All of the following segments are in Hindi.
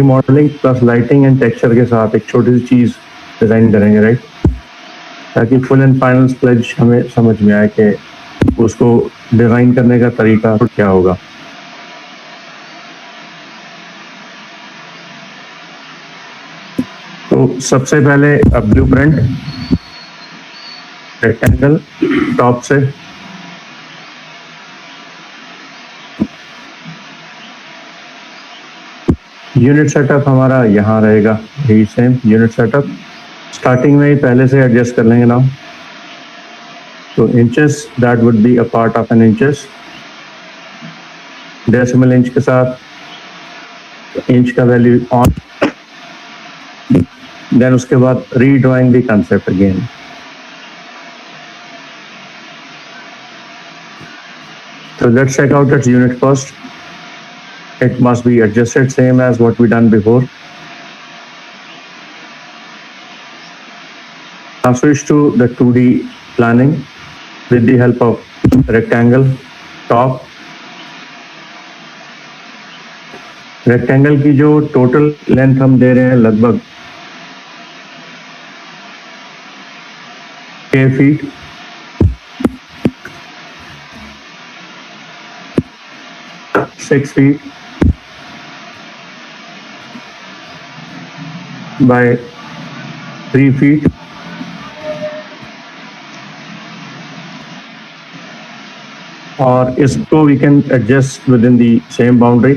Modelling plus lighting and texture के साथ एक छोटी सी चीज डिजाइन करेंगे, राइट, ताकि फुल एंड फाइनल स्प्लैश हमें समझ में आए कि उसको डिजाइन करने का तरीका क्या होगा। तो सबसे पहले ब्लूप्रिंट रेक्टेंगल टॉप से यूनिट सेटअप हमारा यहाँ रहेगा, यही सेम यूनिट सेटअप स्टार्टिंग में ही पहले से एडजस्ट कर लेंगे ना। तो inches that would be a part of an inches, decimal inch के साथ इंच का वैल्यू ऑन, देन उसके बाद redrawing the concept again. So let's check out its unit first. It must be adjusted same as what we done before. Now switch to the 2D planning with the help of rectangle top. Rectangle की जो total length हम दे रहे हैं लगभग 6 feet, by 3 feet, और इसको we can adjust within the same boundary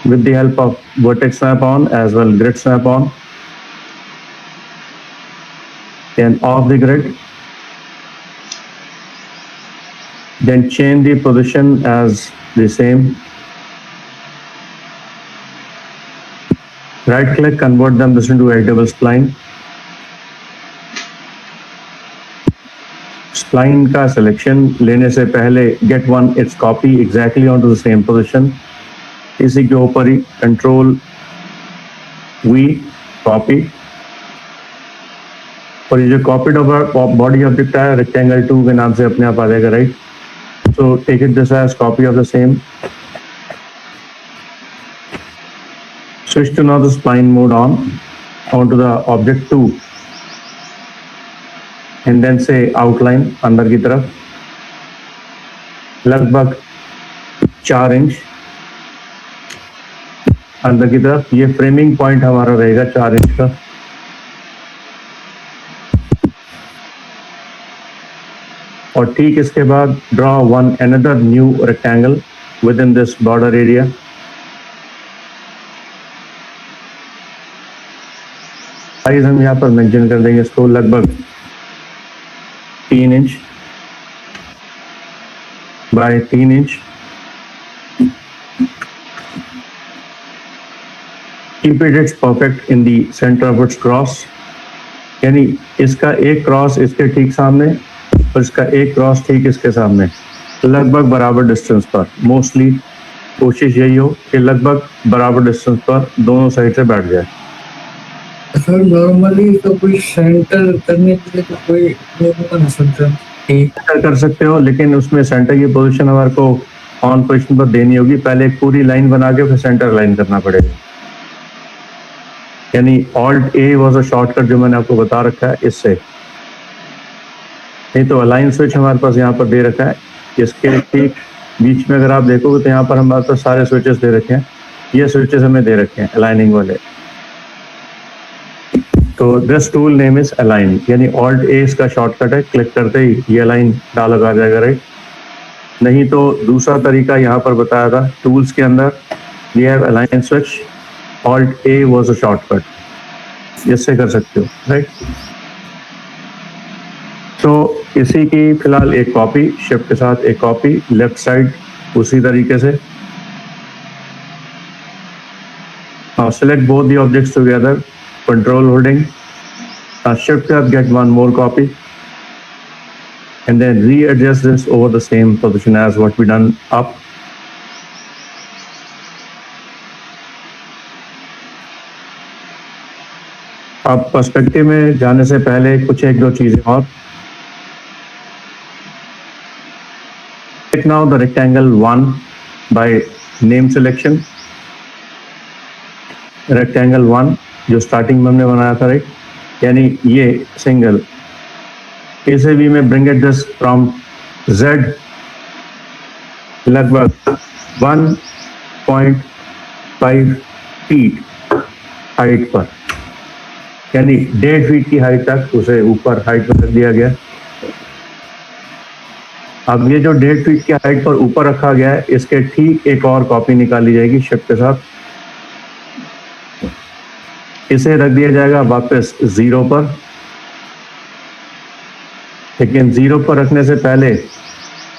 with the help of vertex snap on as well grid snap on, and off the grid, then change the position as the same, right click, convert them this into editable spline. Spline का selection लेने से पहले get one its copy exactly onto the same position, इसी के ऊपर ही control V copy, और ये जो copied body object है rectangle 2 के नाम से अपने आप आ जाएगा, right? So take it this as copy of the same. Switch to now the spline mode onto the object 2, and then say outline अंदर की तरफ लगभग 4 इंच अंदर की तरफ, ये फ्रेमिंग पॉइंट हमारा रहेगा 4 इंच का। और ठीक इसके बाद draw one another new rectangle within this border area. Size हम यहाँ पर मेंशन कर देंगे इसको लगभग 3 inch by 3 inch. Keep it perfect in the center of its cross, यानी इसका एक क्रॉस इसके ठीक सामने और इसका एक क्रॉस ठीक इसके सामने, लगभग बराबर डिस्टेंस पर। मोस्टली कोशिश यही हो कि लगभग बराबर डिस्टेंस पर दोनों साइड से बैठ जाए। सर नॉर्मली तो कोई सेंटर करने के लिए तो कोई सेंटर कर सकते हो, लेकिन उसमें सेंटर की पोजीशन हमारे को ऑन पोजीशन पर देनी होगी। पहले एक पूरी लाइन बना के फिर सेंटर लाइन करना पड़ेगा, यानी alt A was a shortcut जो मैंने आपको बता रखा है इससे। नहीं तो अलाइन स्विच हमारे पास यहाँ पर दे रखा है, इसके ठीक बीच में अगर आप देखोगे तो यहाँ पर हमारे पास सारे स्विचेस दे रखे हैं, ये स्विचेस हमें दे रखे हैं अलाइनिंग वाले। तो this tool name is align, यानी ऑल्ट ए इसका शॉर्टकट है, क्लिक करते ही ये अलाइन डाल आ जाएगा, राइट। नहीं तो दूसरा तरीका यहाँ पर बताया था टूल्स के अंदर, we have align switch, alt A was a shortcut, इससे कर सकते हो, राइट। तो इसी की फिलहाल एक कॉपी, शिफ्ट के साथ एक कॉपी लेफ्ट साइड उसी तरीके से। Now select both the objects together, control holding, shift up, get one more copy, and then readjust this over the same position as what we done up. अब पर्सपेक्टिव में जाने से पहले कुछ एक दो चीजें और। Take now the rectangle 1 by name selection, rectangle 1 जो स्टार्टिंग में हमने बनाया था, राइट, यानी ये सिंगल, इसे भी मैं bring it this from Z लगभग 1.5 फीट हाइट पर, यानी 1.5 फीट की हाइट तक उसे ऊपर हाइट पर रख दिया गया। अब ये जो 1.5 फीट की हाइट पर ऊपर रखा गया है, इसके ठीक एक और कॉपी निकाली जाएगी शिफ्ट के साथ, इसे रख दिया जाएगा वापस 0 पर। लेकिन 0 पर रखने से पहले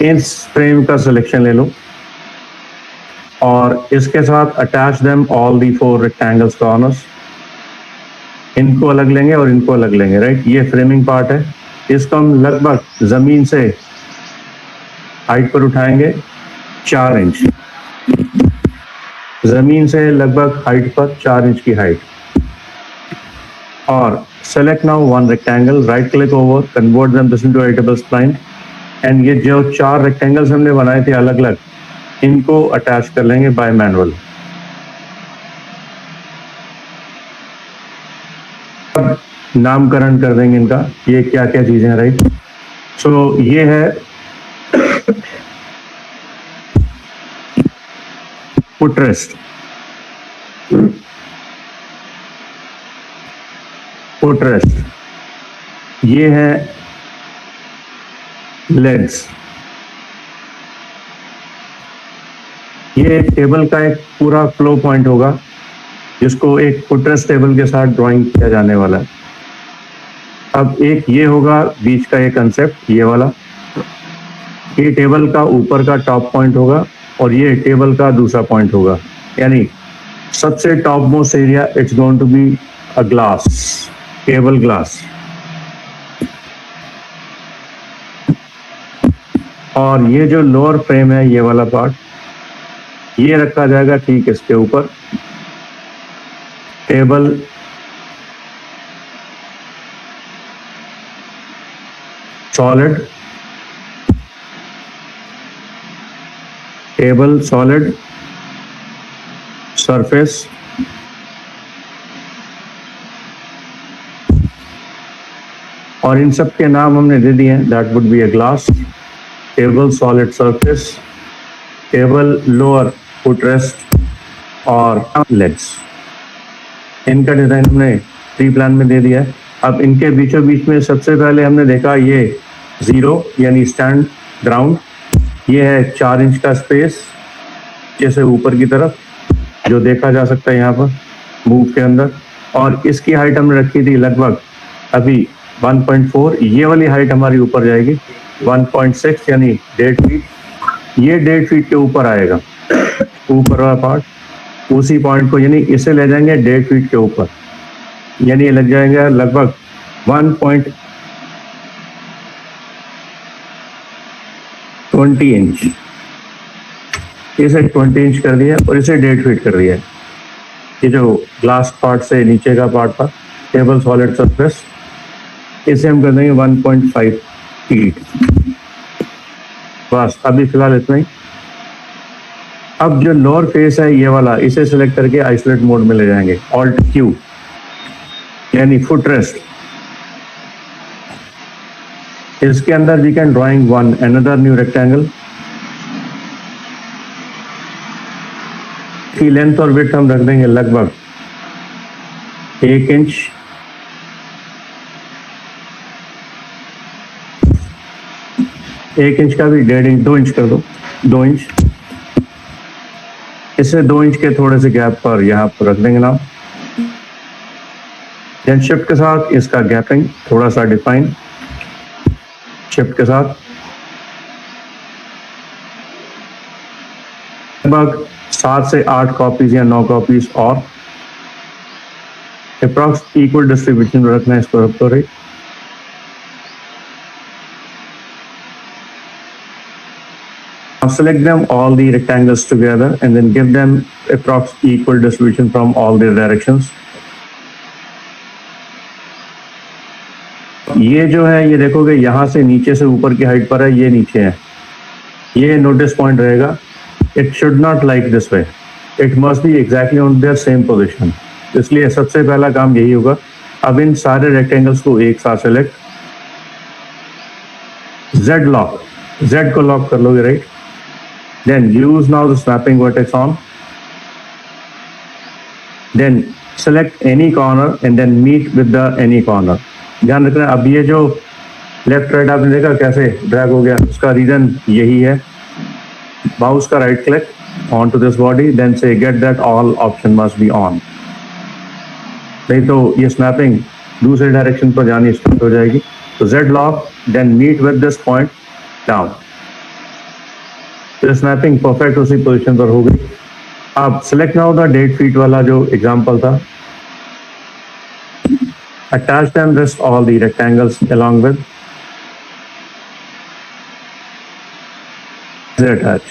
इस फ्रेम का सिलेक्शन ले लो और इसके साथ attach them all the 4 rectangles corners, इनको अलग लेंगे और इनको अलग लेंगे, राइट। ये फ्रेमिंग पार्ट है, इसको हम लगभग जमीन से हाइट पर उठाएंगे 4 इंच, जमीन से लगभग हाइट पर 4 इंच की हाइट। और select now one rectangle, right click over, convert them this into editable spline, and ये जो 4 रेक्टेंगल्स हमने बनाए थे अलग अलग, इनको अटैच कर लेंगे बाय मैनुअल। अब नामकरण कर देंगे इनका, ये क्या क्या चीजें हैं, राइट। सो ये है फुटरेस्ट, फुटरेस्ट, ये है लेग्स। ये टेबल का एक पूरा फ्लो पॉइंट होगा जिसको एक फुटरेस्ट टेबल के साथ ड्राइंग किया जाने वाला है। अब एक ये होगा बीच का ये कंसेप्ट, ये वाला, ये टेबल का ऊपर का टॉप पॉइंट होगा और ये टेबल का दूसरा पॉइंट होगा, यानी सबसे top most area it's going to be a glass, table glass. और ये जो लोअर फ्रेम है, ये वाला पार्ट, ये रखा जाएगा ठीक इसके ऊपर। Table solid, table solid surface, और इन सब के नाम हमने दे दिए हैं, that would be a glass, table solid surface, table lower footrest और लेग्स। इनका डिजाइन हमने प्री प्लान में दे दिया है। अब इनके बीचों बीच में सबसे पहले हमने देखा ये 0 यानी स्टैंड ग्राउंड, ये है 4 इंच का स्पेस जैसे ऊपर की तरफ जो देखा जा सकता है यहाँ पर मूव के अंदर, और इसकी हाइट हमने रखी थी लगभग अभी 1.4, ये वाली हाइट हमारी ऊपर जाएगी 1.6 यानी 1.5 फीट, ये 1.5 फीट के ऊपर आएगा, ऊपर वाला पार्ट, उसी पॉइंट को यानी इसे ले जाएंगे 1.5 फीट के ऊपर, यानी ये लग जाएगा लगभग 1.20 इंच, इसे 20 इंच कर दिया और इसे 1.5 फीट कर दिया। ये जो ग्लास पार्ट से नीचे का पार्ट था टेबल सॉलिड सरफेस, इसे हम कर देंगे 1.5 फीट। बस अभी फिलहाल इतना ही। अब जो लोअर फेस है ये वाला, इसे सिलेक्ट करके आइसोलेट मोड में ले जाएंगे, ऑल्ट क्यू यानी फुटरेस्ट। इसके अंदर we can drawing one another new rectangle की लेंथ और विड्थ हम रख देंगे लगभग 1 इंच, एक इंच का भी 1.5 इंच, 2 इंच कर दो, 2 इंच। इसे 2 इंच के थोड़े से गैप पर यहाँ पर रख देंगे नाम। देन शिफ्ट के साथ इसका गैपिंग थोड़ा सा डिफाइन, शिफ्ट के साथ लगभग 7 से 8 कॉपीज या 9 कॉपीज और अप्रॉक्स इक्वल डिस्ट्रीब्यूशन रखना है इसको, रख तो रही। Now select them all the rectangles together and then give them approx equal distribution from all their directions. ये जो है ये देखोगे यहाँ से नीचे से ऊपर की हाइट पर है, ये नीचे है, ये नोटिस पॉइंट रहेगा it should not like this way, it must B exactly on their same position. इसलिए सबसे पहला काम यही होगा। अब इन सारे रेक्टेंगल्स को एक साथ सेलेक्ट, Z लॉक, Z को लॉक कर लोगे, right. Then use now the snapping vertex on, then select any corner and then meet with the any corner. ध्यान रखना, अब ये जो लेफ्ट राइट आपने देखा कैसे ड्रैग हो गया, उसका रीजन यही है। माउस का right click on to this body, then say get that all option must be on, नहीं तो ये स्नैपिंग दूसरे डायरेक्शन पर जानी स्टार्ट हो जाएगी। तो Z lock, then meet with this point down, तो स्नैपिंग परफेक्ट उसी पोजीशन पर हो गई। अब सिलेक्ट नाउ द डेट फीट वाला जो एग्जांपल था, attach them this all the rectangles along with attach,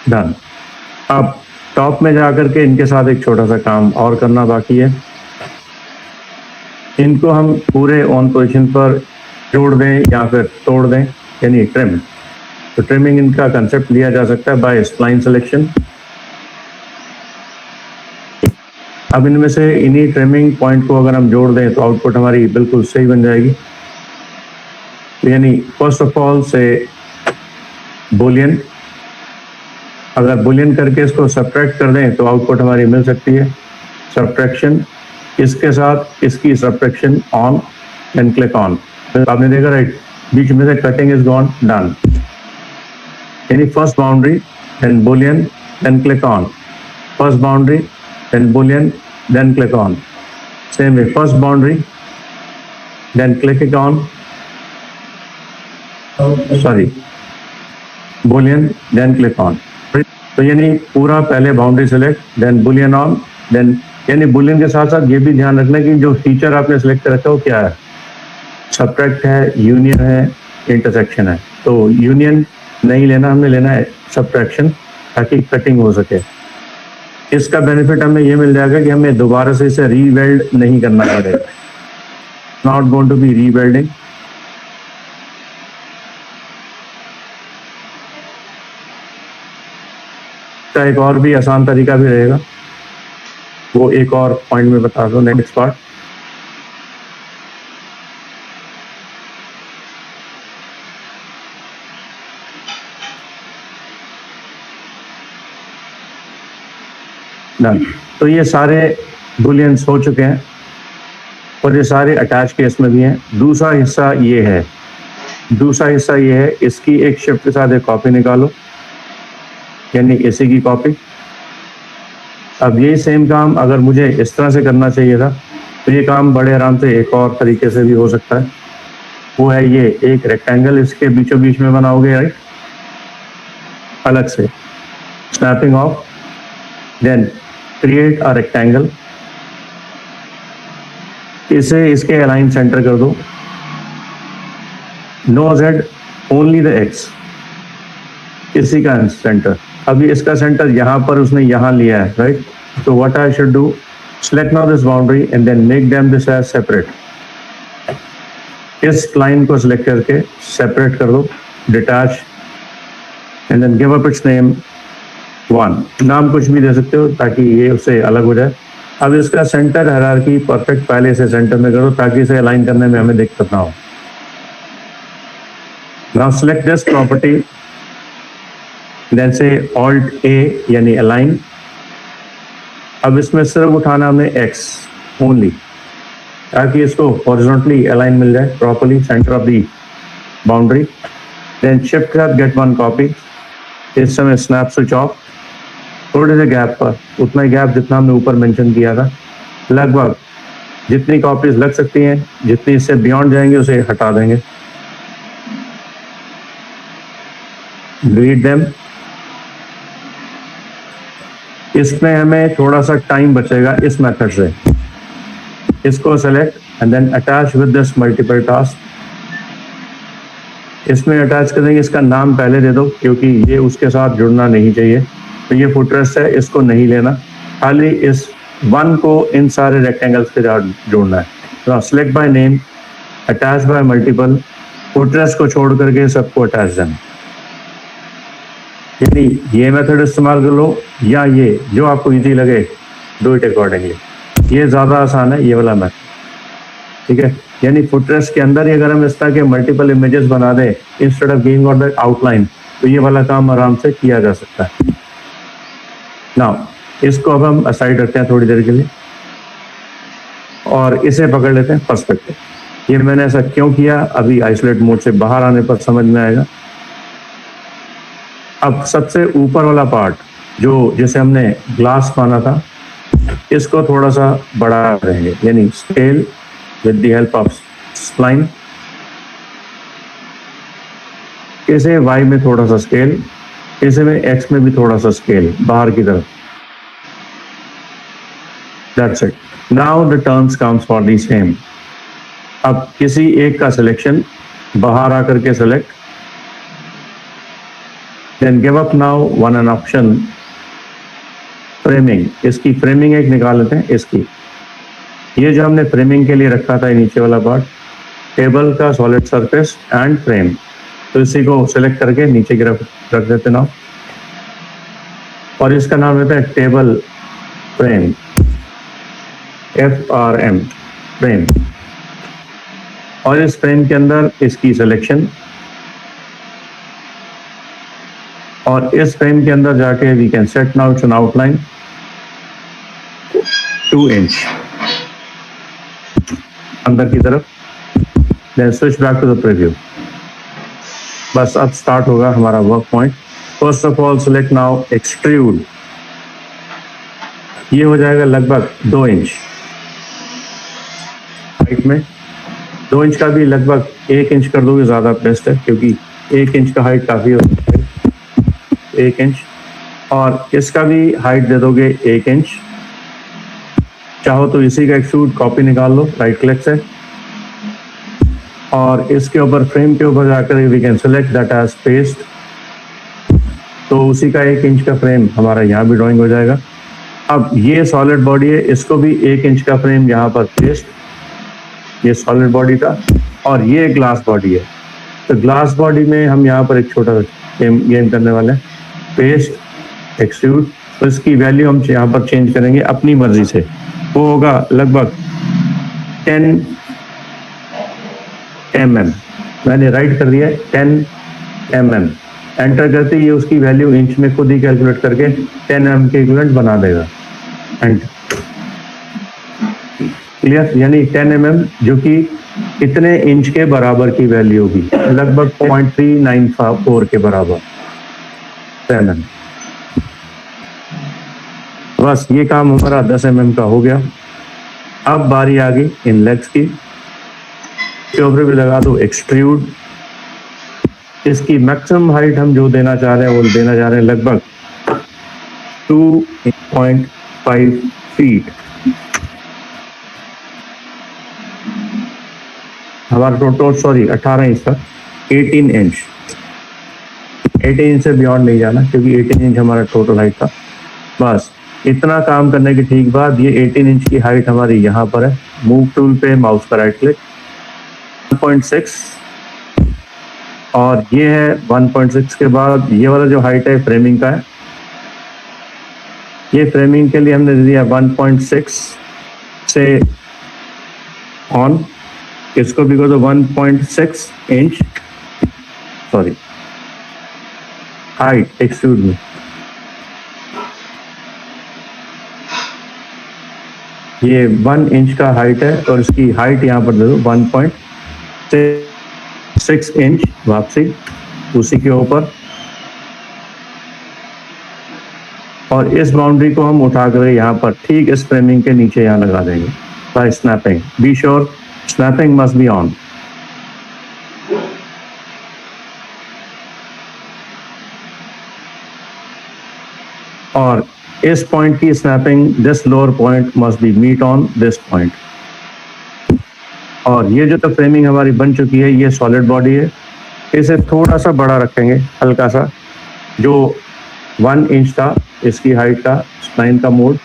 done. अब टॉप में जाकर के इनके साथ एक छोटा सा काम और करना बाकी है। इनको हम पूरे ऑन पोजीशन पर जोड़ दें या फिर तोड़ दें, यानी ट्रिम। तो ट्रिमिंग इनका कंसेप्ट लिया जा सकता है बाय स्प्लाइन सिलेक्शन। अब इनमें से इन्हीं ट्रिमिंग पॉइंट को अगर हम जोड़ दें तो आउटपुट हमारी बिल्कुल सही बन जाएगी। यानी फर्स्ट ऑफ ऑल से बुलियन, अगर बुलियन करके इसको सब्ट्रैक्ट कर दें तो आउटपुट हमारी मिल सकती है। सब्ट्रैक्शन, इसके साथ इसकी subtraction on and click on, आपने देखा राइट, बीच में से कटिंग इज गॉन, डन। यानी first boundary then boolean then click on, first boundary then boolean then click on, same way first boundary then click on, sorry boolean then click on. तो यानी पूरा पहले boundary select then boolean on, then यानी बुलियन के साथ साथ ये भी ध्यान रखना कि जो फीचर आपने सेलेक्ट कर रखा है वो क्या है, सब्ट्रैक्ट है, यूनियन है, इंटरसेक्शन है। तो यूनियन नहीं लेना, हमने लेना है सब्ट्रैक्शन ताकि कटिंग हो सके। इसका बेनिफिट हमें ये मिल जाएगा कि हमें दोबारा से इसे रीवेल्ड नहीं करना पड़ेगा, नॉट गोइंग टू बी रीवेल्डिंग। का एक और भी आसान तरीका भी रहेगा, वो एक और पॉइंट में बता दो, नेक्स्ट पार्ट। डन। तो ये सारे बुलियंस हो चुके हैं और ये सारे अटैच केस में भी हैं। दूसरा हिस्सा ये है, दूसरा हिस्सा ये है, इसकी एक शिफ्ट के साथ एक कॉपी निकालो, यानी इसी की कॉपी। अब ये सेम काम अगर मुझे इस तरह से करना चाहिए था तो ये काम बड़े आराम से एक और तरीके से भी हो सकता है। वो है ये एक रेक्टेंगल इसके बीचों बीच में बनाओगे, राइट, अलग से snapping off, then create a rectangle, इसे इसके अलाइन सेंटर कर दो, no Z only the X, इसी का सेंटर। अभी इसका सेंटर यहाँ पर उसने यहाँ लिया है, राइट। तो what I should do, select now this boundary and then make them this edge separate. इस लाइन को सिलेक्ट करके सेपरेट कर दो, detach, and then give up its name 1, नाम कुछ भी दे सकते हो ताकि ये उससे अलग हो जाए। अब इसका सेंटर हायरार्की परफेक्ट पहले से सेंटर में करो ताकि इसे अलाइन करने में हमें दिक्कत ना हो। Now select this property, then say Alt A यानी अलाइन। अब इसमें सिर्फ उठाना हमने X ओनली ताकि इसको हॉरिजॉन्टली अलाइन मिल जाए properly center of the boundary. Then shift कर गेट वन कॉपी, इस समय स्नैप स्विच ऑफ, थोड़े से गैप पर, उतना ही गैप जितना हमने ऊपर मेंशन किया था, लगभग जितनी कॉपीज लग सकती हैं, जितनी इससे बियॉन्ड जाएंगे उसे हटा देंगे। Delete them. इसमें हमें थोड़ा सा टाइम बचेगा इस मेथड से, इसको select and then attach with this multiple task. इसमें अटैच करेंगे, इसका नाम पहले दे दो क्योंकि ये उसके साथ जुड़ना नहीं चाहिए। तो ये फुटरेस्ट है, इसको नहीं लेना, खाली इस 1 को इन सारे रेक्टेंगल्स के साथ जोड़ना है। तो select by name, attach bye multiple, footrest को छोड़ करके सबको अटैच देना। यानी ये मेथड इस्तेमाल कर लो या ये, जो आपको इजी लगे, डू इट अकॉर्डिंगली। ये ज़्यादा आसान है, ये वाला मेथड, ठीक है। यानी फुटरेस्ट के अंदर ही अगर हम इस तरह के मल्टीपल इमेजेस बना दें instead of giving out the outline, तो ये वाला काम आराम से किया जा सकता है। नाउ इसको अब हम असाइड रखते हैं थोड़ी देर के लिए और इसे पकड़ लेते हैं पर्सपेक्टिव। ये मैंने ऐसा क्यों किया, अभी आइसोलेट मोड से बाहर आने पर समझ में आएगा। अब सबसे ऊपर वाला पार्ट जो जिसे हमने ग्लास माना था, इसको थोड़ा सा बढ़ा रहेंगे, यानी scale with the help of spline. इसे y में थोड़ा सा स्केल, इसे में x में भी थोड़ा सा स्केल बाहर की तरफ। That's it. Now the terms comes for the same. अब किसी एक का सिलेक्शन बाहर आकर के select, then give up now one an option framing. इसकी फ्रेमिंग एक निकाल लेते हैं। इसकी ये जो हमने फ्रेमिंग के लिए रखा था नीचे वाला पार्ट, टेबल का सॉलिड सरफेस एंड फ्रेम, तो इसी को सिलेक्ट करके नीचे की तरफ रख देते ना, और इसका नाम रहता है टेबल फ्रेम, FRM फ्रेम। और इस फ्रेम के अंदर इसकी सिलेक्शन, और इस फ्रेम के अंदर जाके we can set now its an outline 2 inch अंदर की तरफ, then switch back to the preview. बस अब स्टार्ट होगा हमारा work point. First of all select now extrude, ये हो जाएगा लगभग 2 इंच हाइट में। 2 इंच का भी लगभग 1 इंच कर दोगे ज़्यादा बेस्ट है, क्योंकि 1 इंच का हाइट काफ़ी होता है, 1 इंच। और इसका भी हाइट दे दोगे 1 इंच। चाहो तो इसी का एक्सट्रूड कॉपी निकाल लो राइट क्लिक से, और इसके ऊपर फ्रेम के ऊपर जाकर we can select that edge paste, तो उसी का 1 इंच का फ्रेम हमारा यहाँ भी ड्राइंग हो जाएगा। अब ये सॉलिड बॉडी है, इसको भी 1 इंच का फ्रेम यहाँ पर पेस्ट, ये सॉलिड बॉडी का, और ये ग्लास बॉडी है। तो ग्लास बॉडी में हम यहाँ पर एक छोटा गेम करने वाले हैं, पेस्ट एक्सट्रूड। तो इसकी वैल्यू हम यहाँ पर चेंज करेंगे अपनी मर्जी से, वो होगा लगभग 10 mm। मैंने राइट कर दिया 10 mm, एंटर करते ही ये उसकी वैल्यू इंच में खुद ही कैलकुलेट करके 10 mm के इक्विवेलेंट बना देगा। Enter, clear. यानी 10 mm जो कि कितने इंच के बराबर की वैल्यू होगी, लगभग 0.394 के बराबर 10 mm। बस ये काम हमारा 10 mm का हो गया। अब बारी आ गई इन लेग्स की, के ऊपर भी लगा दो एक्सट्रूड। इसकी मैक्सिमम हाइट हम जो देना चाह रहे हैं वो देना चाह रहे हैं लगभग 2.5 फीट। हमारा टोटल 18 इंच तक, 18 इंच, 18 इंच से बियॉन्ड नहीं जाना, क्योंकि 18 इंच हमारा टोटल हाइट था। बस इतना काम करने के ठीक बाद ये 18 इंच की हाइट हमारी यहाँ पर है। मूव टूल पे माउस का राइट क्लिक, 1.6, और ये है 1.6 के बाद ये वाला जो हाइट है फ्रेमिंग का है। ये फ्रेमिंग के लिए हमने दे दिया 1.6 से ऑन, इसको भी कर दो 1.6 इंच, सॉरी हाइट एक्सट्रूड में। ये 1 इंच का हाइट है, और इसकी हाइट यहाँ पर दे दो 1.6 इंच वापसी उसी के ऊपर, और इस बाउंड्री को हम उठा कर यहाँ पर ठीक इस फ्रेमिंग के नीचे यहाँ लगा देंगे by snapping. Be sure snapping must be on. और इस पॉइंट की snapping, this lower point must be meet on this point. और ये जो तो फ्रेमिंग हमारी बन चुकी है, ये सॉलिड बॉडी है, इसे थोड़ा सा बड़ा रखेंगे, हल्का सा, जो 1 इंच था इसकी हाइट का स्प्लाइन का मोड,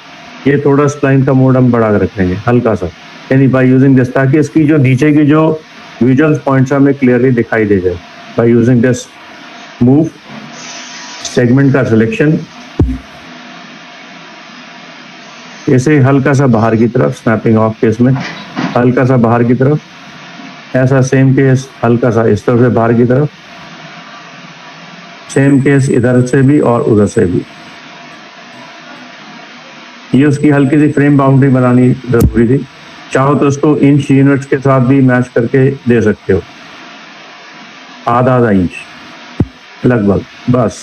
ये थोड़ा स्प्लाइन का मोड हम बढ़ा कर रखेंगे हल्का सा, यानी बाय यूजिंग दिस, ताकि इसकी जो नीचे की जो विजुअल पॉइंट्स हमें क्लियरली दिखाई दे जाए। By using this move segment का सिलेक्शन, इसे हल्का सा बाहर की तरफ, स्नैपिंग ऑफ केस में हल्का सा बाहर की तरफ, ऐसा सेम केस हल्का सा इस तरफ से बाहर की तरफ, सेम केस इधर से भी और उधर से भी। ये उसकी हल्की सी फ्रेम बाउंड्री बनानी जरूरी थी। चाहो तो उसको इंच यूनिट्स के साथ भी मैच करके दे सकते हो, आधा इंच लगभग, बस,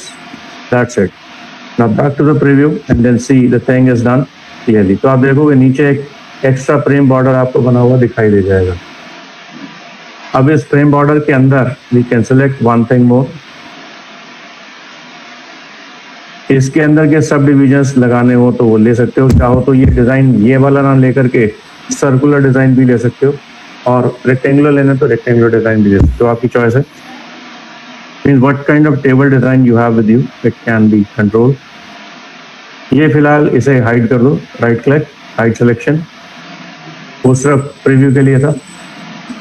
that's it. Now back to the preview and then see the thing is done clearly. तो आप देखोगे नीचे एक एक्स्ट्रा फ्रेम बॉर्डर आपको बना हुआ दिखाई दे जाएगा। अब इस फ्रेम बॉर्डर के अंदर we can select one thing more, इसके अंदर के सब डिविजन्स लगाने हो तो वो ले सकते हो। चाहो तो ये डिजाइन ये वाला ना लेकर के सर्कुलर डिजाइन भी ले सकते हो, और रेक्टेंगुलर लेना तो रेक्टेंगुलर डिजाइन भी ले सकते हो, आपकी चॉइस है। Means what kind of table design you have with you, it can be control. ये फिलहाल इसे हाइड कर दो, राइट क्लिक, हाइड सिलेक्शन, वो सिर्फ प्रीव्यू के लिए था।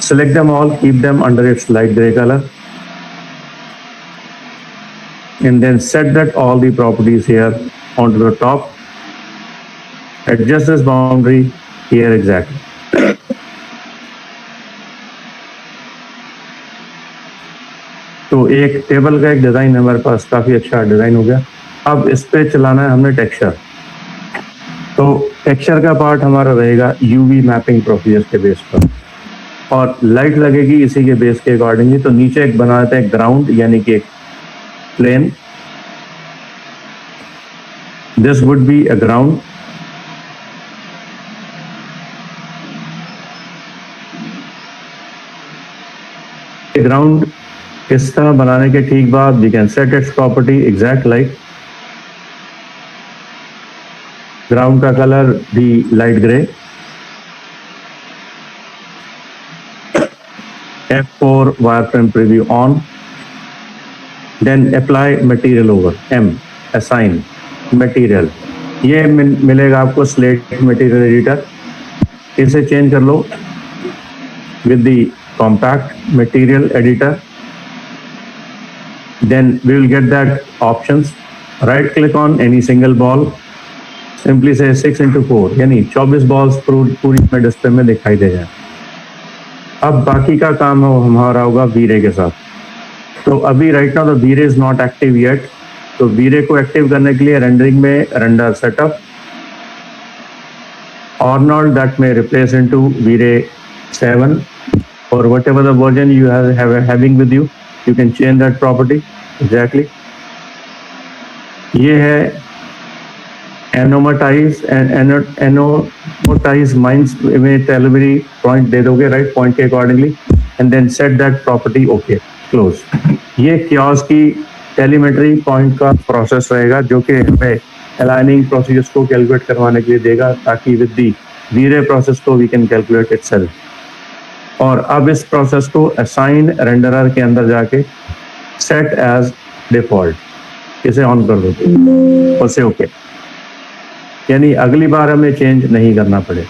Select them all, keep them under its light gray color, and then set that all the properties here onto the top. Adjust this boundary here exactly. तो एक टेबल का एक डिजाइन हमारे पास काफी अच्छा डिजाइन हो गया। अब इस पे चलाना है हमने टेक्सचर। तो टेक्सचर का पार्ट हमारा रहेगा यूवी मैपिंग प्रोसीजर के बेस पर, और लाइट लगेगी इसी के बेस के अकॉर्डिंगली। तो नीचे एक बना देते हैं ग्राउंड, यानी कि एक plane, this would be a ground. Ground इस तरह बनाने के ठीक बाद we can set its property exact light. Ground का कलर भी light grey, F4 wireframe preview on, then apply material over M, assign material। ये मिलेगा आपको स्लेट मटेरियल एडिटर, इसे चेंज कर लो with the compact material editor, then we will get that options। right click on any single ball, simply say 6x4, यानी 24 बॉल्स पूरी में डिस्प्ले में दिखाई दे जाए। अब बाकी का काम हमारा होगा वीरे के साथ। तो अभी right now the VRay is not active yet, तो वीरे को एक्टिव करने के लिए रेंडरिंग में render setup Arnold that may replace into Veere 7 or whatever the version you have having with you, you can change that property exactly। ये है एनोमोटाइज माइंस में टेलिवरी पॉइंट दे दोगे, राइट पॉइंट के accordingly, and then set that property okay close. ये कियोस्क की टेलीमेट्री पॉइंट का प्रोसेस रहेगा जो कि हमें अलाइनिंग प्रोसीजर्स को कैलकुलेट करवाने के लिए देगा, ताकि विद दी वीरे प्रोसेस को वी कैन कैलकुलेट इटसेल्फ। और अब इस प्रोसेस को असाइन रेंडरर के अंदर जाके सेट एज डिफॉल्ट, इसे ऑन कर दो, उसे ओके, यानी अगली बार हमें चेंज नहीं करना पड़े।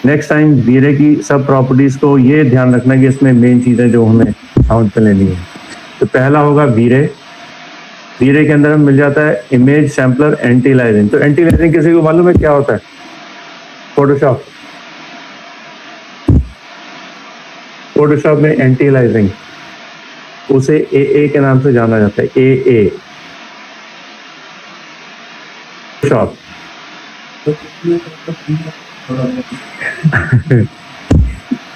नेक्स्ट टाइम वीरे की सब प्रॉपर्टीज को ये ध्यान रखना कि इसमें मेन चीजें जो हमें काउंट पे लेनी है। तो पहला होगा वीरे, वीरे के अंदर हमें मिल जाता है इमेज सैम्पलर एंटी अलाइजिंग। तो एंटी अलाइजिंग किसी को मालूम है क्या होता है? फोटोशॉप, फोटोशॉप में एंटी अलाइजिंग उसे ए के नाम से जाना जाता है, ए शॉप।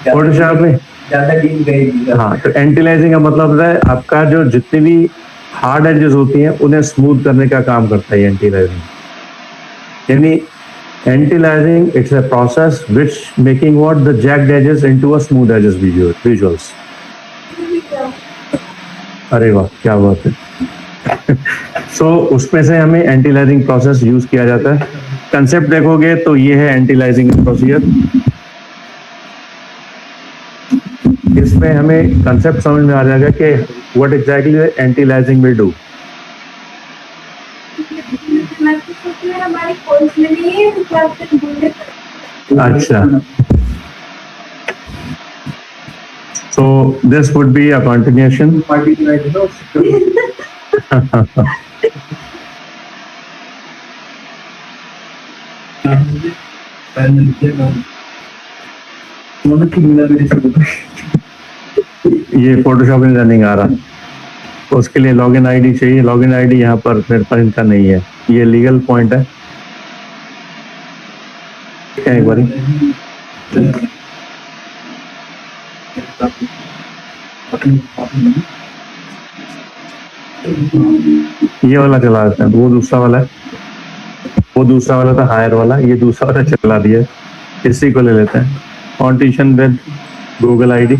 फोटोशॉप में ज्यादा डीप गई। हाँ, तो एंटीलाइजिंग का मतलब होता है आपका जो जितनी भी हार्ड एजेस होती हैं उन्हें स्मूथ करने का काम करता है एंटीलाइजिंग। यानी antialiasing it's a process which making what the jagged edges into a smooth edges visuals. अरे वाह, क्या बात है। सो उसमें से हमें एंटीलाइजिंग प्रोसेस यूज किया जाता है। कंसेप्ट देखोगे तो ये है एंटीलाइजिंग प्रोसीजर। इसमें हमें कंसेप्ट समझ में आ जाएगा कि व्हाट एग्जैक्टली एंटीलाइजिंग विल डू। अच्छा, so this would be a continuation. ये फोटोशॉप इन रनिंग आ रहा है, उसके लिए लॉगिन आईडी चाहिए। लॉगिन आईडी यहाँ पर मेरे पास इनका नहीं है, ये लीगल पॉइंट है। क्या एक बारी ये वाला चला देते हैं, वो दूसरा वाला है, वो दूसरा वाला था हायर वाला, ये दूसरा वाला चला दिया है, इसी को ले लेते हैं। कॉन्टिशन विद गूगल आईडी,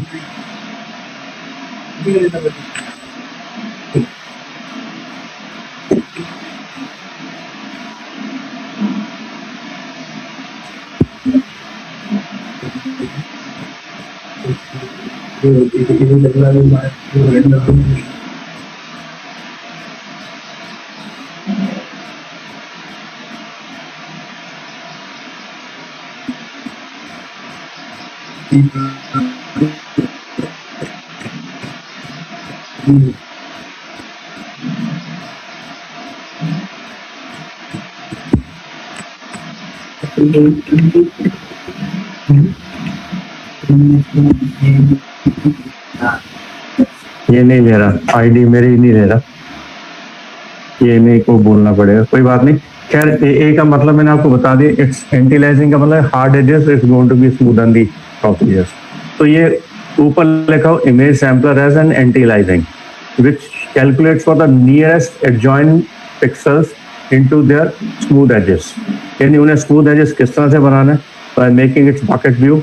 ये नहीं ले रहा, आईडी मेरी नहीं ले रहा, ये मेरे को बोलना पड़ेगा, कोई बात नहीं। खैर ए का मतलब मैंने आपको बता दिया, इट्स एंटीलाइजिंग का मतलब hard edges, it's going to be smooth on the soft edges. तो ये ऊपर लिखा हो image sampler as an antialiasing which calculates for the nearest adjoining pixels into their smooth edges। यानी उन्हें स्मूथ एजेस किस तरह से बनाना है, by making its bucket view।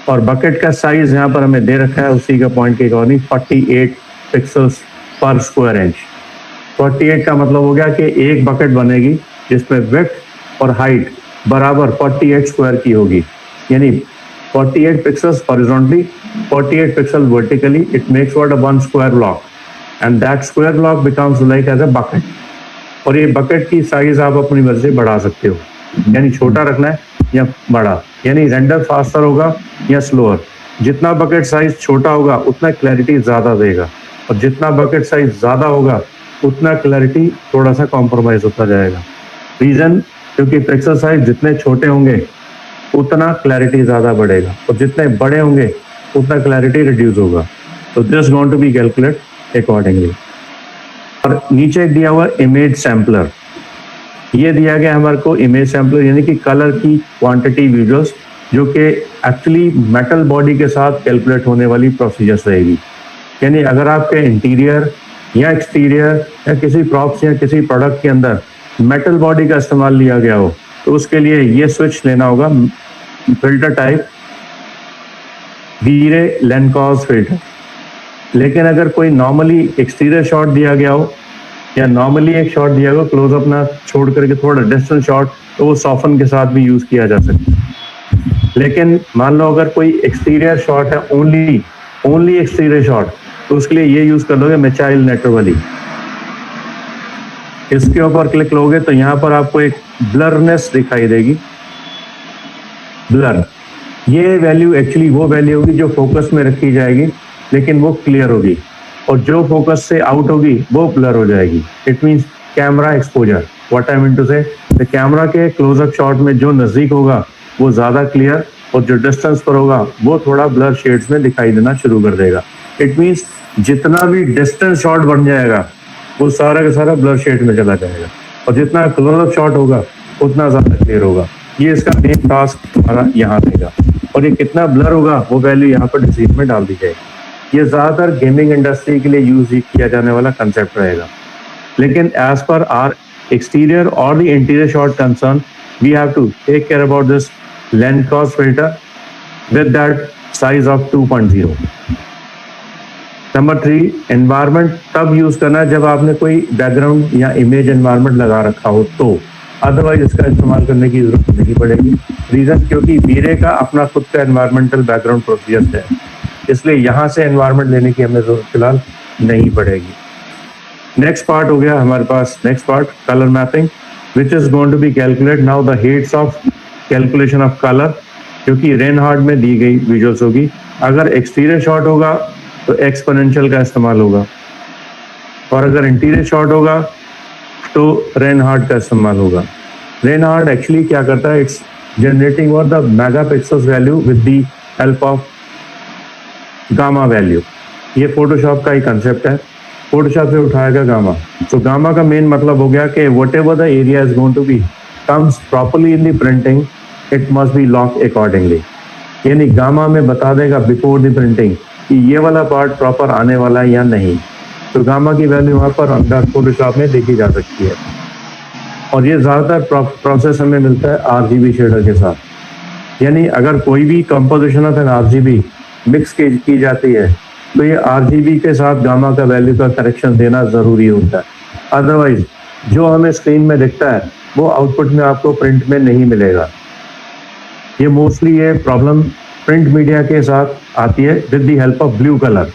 और बकेट का साइज यहाँ पर हमें दे रखा है उसी का पॉइंट के अकॉर्डिंग 48 पिक्सल्स पर स्क्वायर इंच। 48 का मतलब हो गया कि एक बकेट बनेगी जिसमें विड्थ और हाइट बराबर 48 स्क्वायर की होगी, यानी 48 pixels horizontally, 48 pixels vertically, it makes what a one square block, and that square block becomes like as a bucket। और ये बकेट की साइज आप अपनी मर्जी से बढ़ा सकते हो, यानी छोटा रखना है या बड़ा, यानी रेंडर फास्टर होगा या स्लोअर। जितना बकेट साइज छोटा होगा उतना क्लैरिटी ज़्यादा देगा, और जितना बकेट साइज ज़्यादा होगा उतना क्लैरिटी थोड़ा सा कॉम्प्रोमाइज होता जाएगा। रीज़न क्योंकि पिक्सल साइज जितने छोटे होंगे उतना क्लैरिटी ज़्यादा बढ़ेगा, और जितने बड़े होंगे उतना क्लैरिटी रिड्यूस होगा। तो this going to be calculate accordingly. और नीचे दिया हुआ इमेज सैम्पलर, ये दिया गया हमारे को इमेज सैम्पलर, यानी कि कलर की क्वांटिटी विजुअल्स, जो कि एक्चुअली मेटल बॉडी के साथ कैलकुलेट होने वाली प्रोसीजर्स रहेगी। यानी अगर आपके इंटीरियर या एक्सटीरियर या किसी प्रॉप्स या किसी प्रोडक्ट के अंदर मेटल बॉडी का इस्तेमाल लिया गया हो, तो उसके लिए ये स्विच लेना होगा, फिल्टर टाइप वीरे लेनकॉज फिल्टर। लेकिन अगर कोई नॉर्मली एक्सटीरियर शॉट दिया गया हो या नॉर्मली एक शॉट दिया गया हो क्लोजअप ना छोड़ करके थोड़ा डिस्टेंस शॉट, तो वो सॉफन के साथ भी यूज़ किया जा सकता है। लेकिन मान लो अगर कोई एक्सटीरियर शॉट है, ओनली एक्सटीरियर शॉट, तो उसके लिए ये यूज़ कर लोगे मिथाइल नाइट्रोवली। इसके ऊपर क्लिक लोगे तो यहाँ पर आपको एक ब्लरनेस दिखाई देगी, ब्लर। ये वैल्यू एक्चुअली वो वैल्यू होगी जो फोकस में रखी जाएगी, लेकिन वो क्लियर होगी, और जो फोकस से आउट होगी वो ब्लर हो जाएगी। It means camera exposure. What I mean to say, the camera के क्लोजअप शॉट में जो नज़दीक होगा वो ज़्यादा क्लियर, और जो डिस्टेंस पर होगा वो थोड़ा ब्लर शेड्स में दिखाई देना शुरू कर देगा। इट मींस जितना भी डिस्टेंस शॉट बन जाएगा वो सारा का सारा ब्लर शेड में चला जाएगा, और जितना क्लोजअप शॉट होगा उतना ज़्यादा क्लियर होगा। ये इसका मेन टास्क हमारा यहाँ रहेगा, और ये कितना ब्लर होगा वो वैल्यू यहाँ पर डिसीजन में डाल दी जाएगी। ये ज़्यादातर गेमिंग इंडस्ट्री के लिए यूज़ किया जाने वाला कंसेप्ट रहेगा। लेकिन एज पर आर एक्सटीरियर और the interior shot concern, we have to take care about this Lanczos filter with that size of 2.0। Number 3, environment तब यूज़ करना है जब आपने कोई बैकग्राउंड या इमेज एनवायरनमेंट लगा रखा हो, तो अदरवाइज इसका इस्तेमाल करने की जरूरत नहीं पड़ेगी। रीज़न क्योंकि वीरे का अपना खुद का एनवायरमेंटल बैकग्राउंड प्रोसीजर है, इसलिए यहाँ से एनवायरनमेंट लेने की हमें जरूरत फिलहाल नहीं पड़ेगी। नेक्स्ट पार्ट हो गया हमारे पास, next part colour mapping, which is going to be calculate now the heads of calculation of colour, क्योंकि रेनहार्ड में दी गई विजुअल्स होगी। अगर एक्सटीरियर शॉट होगा तो एक्सपोनेंशियल का इस्तेमाल होगा, और अगर इंटीरियर शॉट होगा तो रेनहार्ड का इस्तेमाल होगा। रेनहार्ड एक्चुअली क्या करता है, इट्स जनरेटिंग और the megapixels value with the help of gamma value. ये फोटोशॉप का ही कंसेप्ट है, फोटोशॉप से उठाएगा गामा। तो गामा का मेन मतलब हो गया कि whatever the area is going to be comes properly in the printing, it must be lock accordingly. यानी गामा में बता देगा बिफोर द प्रिंटिंग कि ये वाला पार्ट प्रॉपर आने वाला है या नहीं। तो गामा की वैल्यू वहाँ पर अंदर फोटोशॉप में देखी जा सकती है। और ये ज़्यादातर प्रोसेस हमें मिलता है RGB शेडर के साथ। यानी अगर कोई भी composition of an RGB mix की जाती है तो ये RGB के साथ गामा का वैल्यू का करेक्शन देना ज़रूरी होता है। अदरवाइज जो हमें स्क्रीन में दिखता है वो आउटपुट में आपको प्रिंट में नहीं मिलेगा। ये मोस्टली ये प्रॉब्लम प्रिंट मीडिया के साथ आती है with the help of blue colour.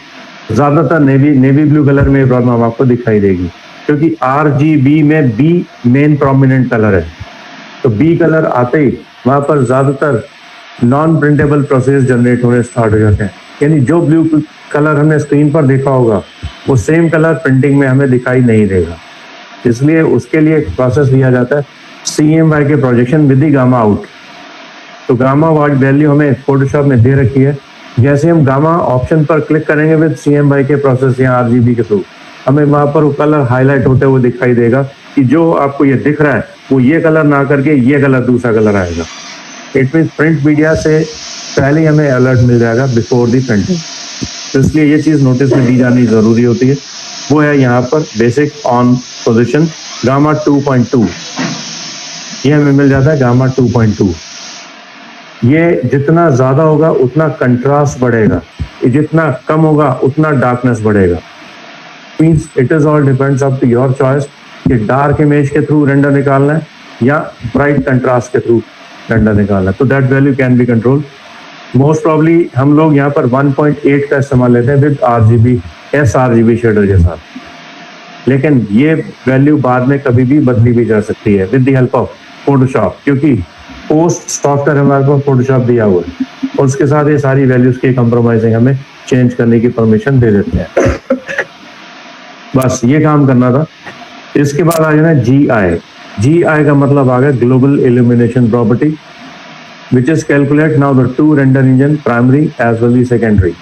ज़्यादातर नेवी ब्लू कलर में प्रॉब्लम आपको दिखाई देगी, क्योंकि RGB में B मेन प्रोमिनेंट कलर है। तो B कलर आते ही वहाँ पर ज़्यादातर नॉन प्रिंटेबल प्रोसेस जनरेट होने स्टार्ट हो जाते हैं। यानी जो ब्लू कलर हमने स्क्रीन पर देखा होगा वो सेम कलर प्रिंटिंग में हमें दिखाई नहीं देगा। इसलिए उसके लिए एक प्रोसेस दिया जाता है CMY के projection with the gamma out. तो गामा वैल्यू हमें फोटोशॉप में दे रखी है। जैसे हम गामा ऑप्शन पर क्लिक करेंगे विद CMY के प्रोसेस या RGB के थ्रू, हमें वहाँ पर वो कलर हाईलाइट होते हुए दिखाई देगा कि जो आपको ये दिख रहा है वो ये कलर ना करके ये कलर दूसरा कलर आएगा। इट मीन्स प्रिंट मीडिया से पहले हमें अलर्ट मिल जाएगा बिफोर दी प्रिंटिंग। तो इसलिए ये चीज़ नोटिस में दी जानी ज़रूरी होती है। वो है यहाँ पर बेसिक ऑन पोजिशन गामा 2.2। ये हमें मिल जाता है गामा 2.2। ये जितना ज़्यादा होगा उतना कंट्रास्ट बढ़ेगा, जितना कम होगा उतना डार्कनेस बढ़ेगा। Means it is all depends up to your choice कि डार्क इमेज के थ्रू रेंडर निकालना है या ब्राइट कंट्रास्ट के थ्रू रेंडर निकालना है। तो that value can be control. Most probably हम लोग यहाँ पर 1.8 का इस्तेमाल लेते हैं विद sRGB शेडर के साथ, लेकिन ये वैल्यू बाद में कभी भी बदली भी जा सकती है with the help of Photoshop, क्योंकि पोस्ट सॉफ्टवेयर हमारे पास फोटोशॉप दिया हुआ है और उसके साथ ये सारी वैल्यूज की कंप्रोमाइजिंग हमें चेंज करने की परमिशन दे देते हैं। बस ये काम करना था। इसके बाद आ जाना GI का मतलब आ गया global illumination property, which is calculate now the two render engine primary as well as secondary।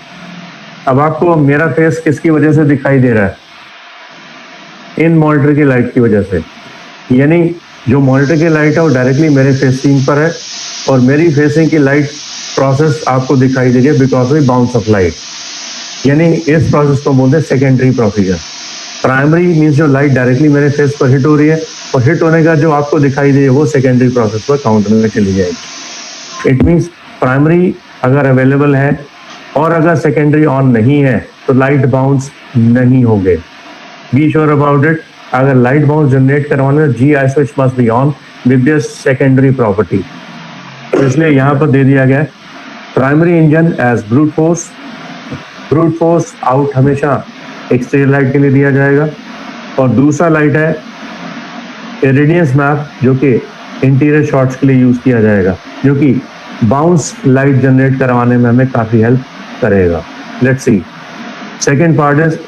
अब आपको मेरा फेस किसकी वजह से दिखाई दे रहा है? इन मॉनिटर की लाइट की वजह से। यानी जो मॉनिटर की लाइट है वो डायरेक्टली मेरे फेसिंग पर है और मेरी फेसिंग की लाइट प्रोसेस आपको दिखाई दे रही है because of bounce off light. यानी इस प्रोसेस को बोलते हैं सेकेंडरी प्रोसीजर। प्राइमरी मीन्स जो लाइट डायरेक्टली मेरे फेस पर हिट हो रही है और हिट होने का जो आपको दिखाई दे वो सेकेंडरी प्रोसेस पर काउंट में चली जाएगी। इट मीन्स प्राइमरी अगर अवेलेबल है और अगर सेकेंडरी ऑन नहीं है तो लाइट बाउंस नहीं होंगे। Be sure about it. अगर लाइट बाउंस जनरेट करवाने GI switch must be on with this secondary property. इसलिए यहाँ पर दे दिया गया है primary engine as brute force. Brute force out हमेशा एक्सटीरियर लाइट के लिए दिया जाएगा और दूसरा लाइट है इरेडियंस मैप जो कि इंटीरियर शॉट्स के लिए यूज किया जाएगा, जो कि बाउंस लाइट जनरेट करवाने में हमें काफी हेल्प करेगा। Let's see second part is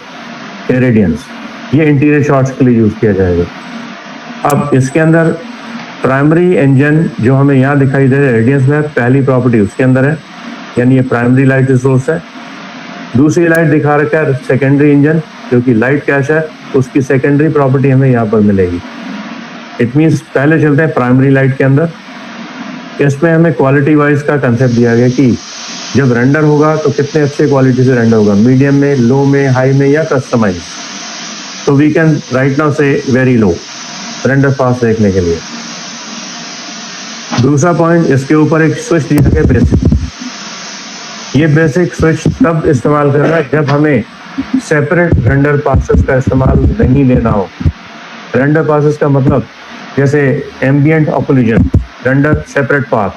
irradiance. ये इंटीरियर शॉट्स के लिए यूज किया जाएगा। अब इसके अंदर प्राइमरी इंजन जो हमें यहाँ दिखाई दे रहा है इरेडियंस मैप, पहली प्रॉपर्टी उसके अंदर है, यानी ये प्राइमरी लाइट रिसोर्स है। दूसरी लाइट दिखा रखा है सेकेंडरी इंजन जो कि लाइट कैश है, उसकी सेकेंडरी प्रॉपर्टी हमें यहाँ पर मिलेगी। इट मीन्स पहले चलते हैं प्राइमरी लाइट के अंदर। इसमें हमें क्वालिटी वाइज का कंसेप्ट दिया गया कि जब रेंडर होगा तो कितने अच्छे क्वालिटी से रेंडर होगा, मीडियम में, लो में, हाई में या कस्टमाइज। तो वी कैन राइट नाउ से वेरी लो रेंडर फास्ट देखने के लिए। दूसरा पॉइंट, इसके ऊपर एक स्विच दिया गया बेसिक। ये बेसिक स्विच तब इस्तेमाल करना है जब हमें सेपरेट रेंडर पासेस का इस्तेमाल नहीं लेना हो। रेंडर पासेस का मतलब जैसे ambient occlusion, render separate path,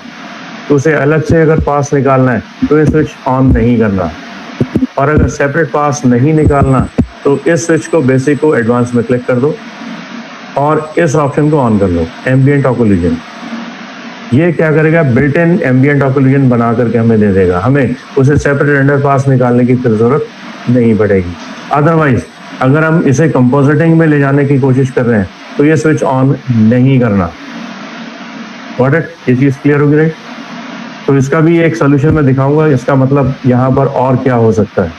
तो उसे अलग से अगर पास निकालना है तो ये स्विच ऑन नहीं करना, और अगर सेपरेट पास नहीं निकालना तो इस स्विच को बेसिक को एडवांस में क्लिक कर दो और इस ऑप्शन को ऑन कर लो, एम्बिएंट ऑक्लूजन। ये क्या करेगा, बिल्ट इन एम्बिएंट ऑक्लूजन बना करके हमें दे देगा, हमें उसे सेपरेट रेंडर पास निकालने की फिर जरूरत नहीं पड़ेगी। अदरवाइज अगर हम इसे कंपोजिटिंग में ले जाने की कोशिश कर रहे हैं तो ये स्विच ऑन नहीं करना। Got it? ये चीज क्लियर होगी, राइट? तो इसका भी एक सोल्यूशन मैं दिखाऊंगा, इसका मतलब यहाँ पर और क्या हो सकता है।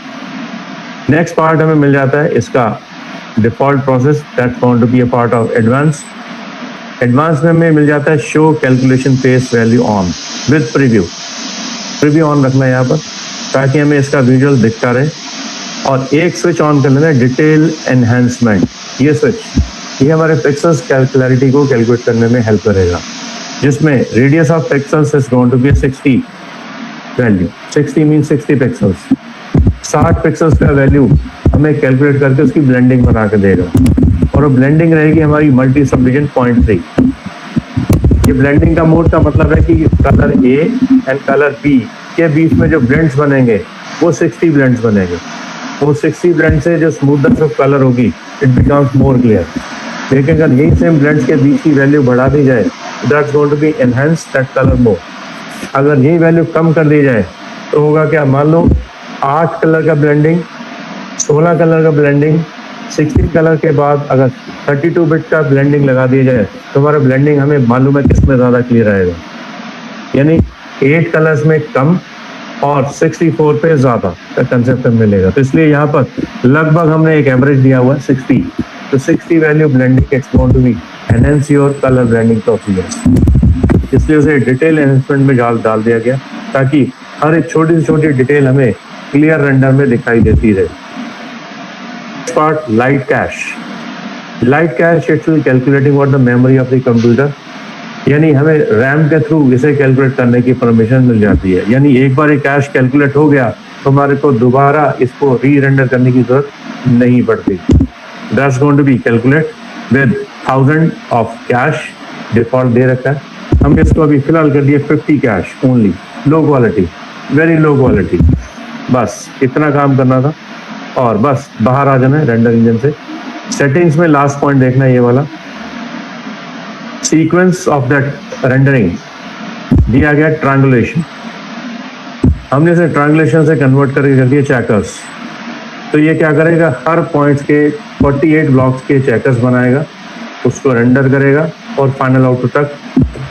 नेक्स्ट पार्ट हमें मिल जाता है इसका default process, that's going to be a part of advance. Advance में हमें मिल जाता है show calculation pace value on with preview. Preview on रखना है यहाँ पर ताकि हमें इसका विजुअल दिखता रहे। और एक स्विच ऑन कर लेना है, डिटेल एनहेंसमेंट। ये स्विच ये हमारे पिक्सल्स क्लैरिटी को कैलकुलेट करने में हेल्प करेगा, जिसमें radius of pixels is going to be 60 value. 60 mean 60 pixels. 60 pixels का वैल्यू हमें कैलकुलेट करके उसकी ब्लेंडिंग बना के देगा, और वो ब्लेंडिंग रहेगी हमारी मल्टी सब डिवीजन 0.3। ये ब्लेंडिंग का मोड का मतलब है कि colour A and colour B के बीच में जो ब्लेंड्स बनेंगे वो 60 ब्लेंड्स बनेंगे। वो 60 ब्लेंड से जो स्मूथनेस ऑफ कलर होगी इट बिकम्स मोर क्लियर। लेकिन अगर यही सेम ब्लेंड्स के बीच की वैल्यू बढ़ा दी जाए, that's going to be enhance that colour more. अगर यही वैल्यू कम कर दी जाए तो होगा क्या, मान लो 8 कलर का ब्लेंडिंग, 16 कलर का ब्लेंडिंग, 16 कलर के बाद अगर 32 बिट का ब्लेंडिंग लगा दिया जाए तो हमारा ब्लेंडिंग हमें मालूम है किस में ज़्यादा क्लियर आएगा, यानी 8 कलर्स में कम और 64 पे ज़्यादा का कंसेप्ट मिलेगा। तो इसलिए यहाँ पर लगभग हमने एक एवरेज दिया हुआ है 60। तो 60 value blending it's going to be enhance your colour blending procedure. इसलिए उसे डिटेल एनहांसमेंट में डाल दिया गया ताकि हर एक छोटी से छोटी डिटेल हमें क्लियर रेंडर में दिखाई देती रहे। Part light cash. Light cash actually calculating what the memory of the computer, यानी हमें रैम के थ्रू इसे कैलकुलेट करने की परमिशन मिल जाती है। यानी एक बार ये कैश कैलकुलेट हो गया तो हमारे को दोबारा इसको री रेंडर करने की जरूरत नहीं पड़ती। That's going to be calculate with 1000 of cache, default दे रखा है। हमने इसको अभी फिलहाल कर दिया 50 cache only, low quality, very low quality. बस इतना काम करना था और बस बाहर आ जाना है रेंडर इंजन से। सेटिंग्स में लास्ट पॉइंट देखना है ये वाला, सीक्वेंस ऑफ दैट रेंडरिंग दिया गया ट्रायंगुलेशन। हमने इसे ट्रायंगुलेशन से कन्वर्ट करके कर दिया चेकर्स। तो ये क्या करेगा, हर पॉइंट्स के 48 ब्लॉक्स के चेकर्स बनाएगा, उसको रेंडर करेगा और फाइनल आउटपुट तक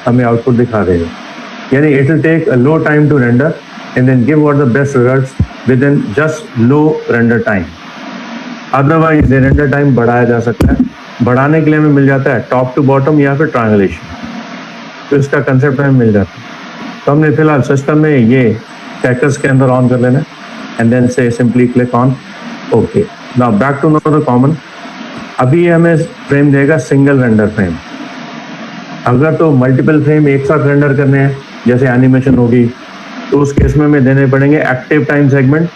हमें आउटपुट दिखा देगा। यानी it will take a low time to render and then give out the best results within just low render time. Otherwise the render time बढ़ाया जा सकता है। बढ़ाने के लिए हमें मिल जाता है टॉप टू बॉटम या फिर ट्रायंगुलेशन, तो इसका कंसेप्ट हमें मिल जाता है। तो हमने फिलहाल सिस्टम में ये चेकर्स के अंदर ऑन कर लेना and then say simply click on okay. Now back to no the common. अभी हमें फ्रेम देगा सिंगल रेंडर फ्रेम। अगर तो मल्टीपल फ्रेम एक साथ रेंडर करने हैं जैसे एनिमेशन होगी तो उस केस में हमें देने पड़ेंगे एक्टिव टाइम सेगमेंट।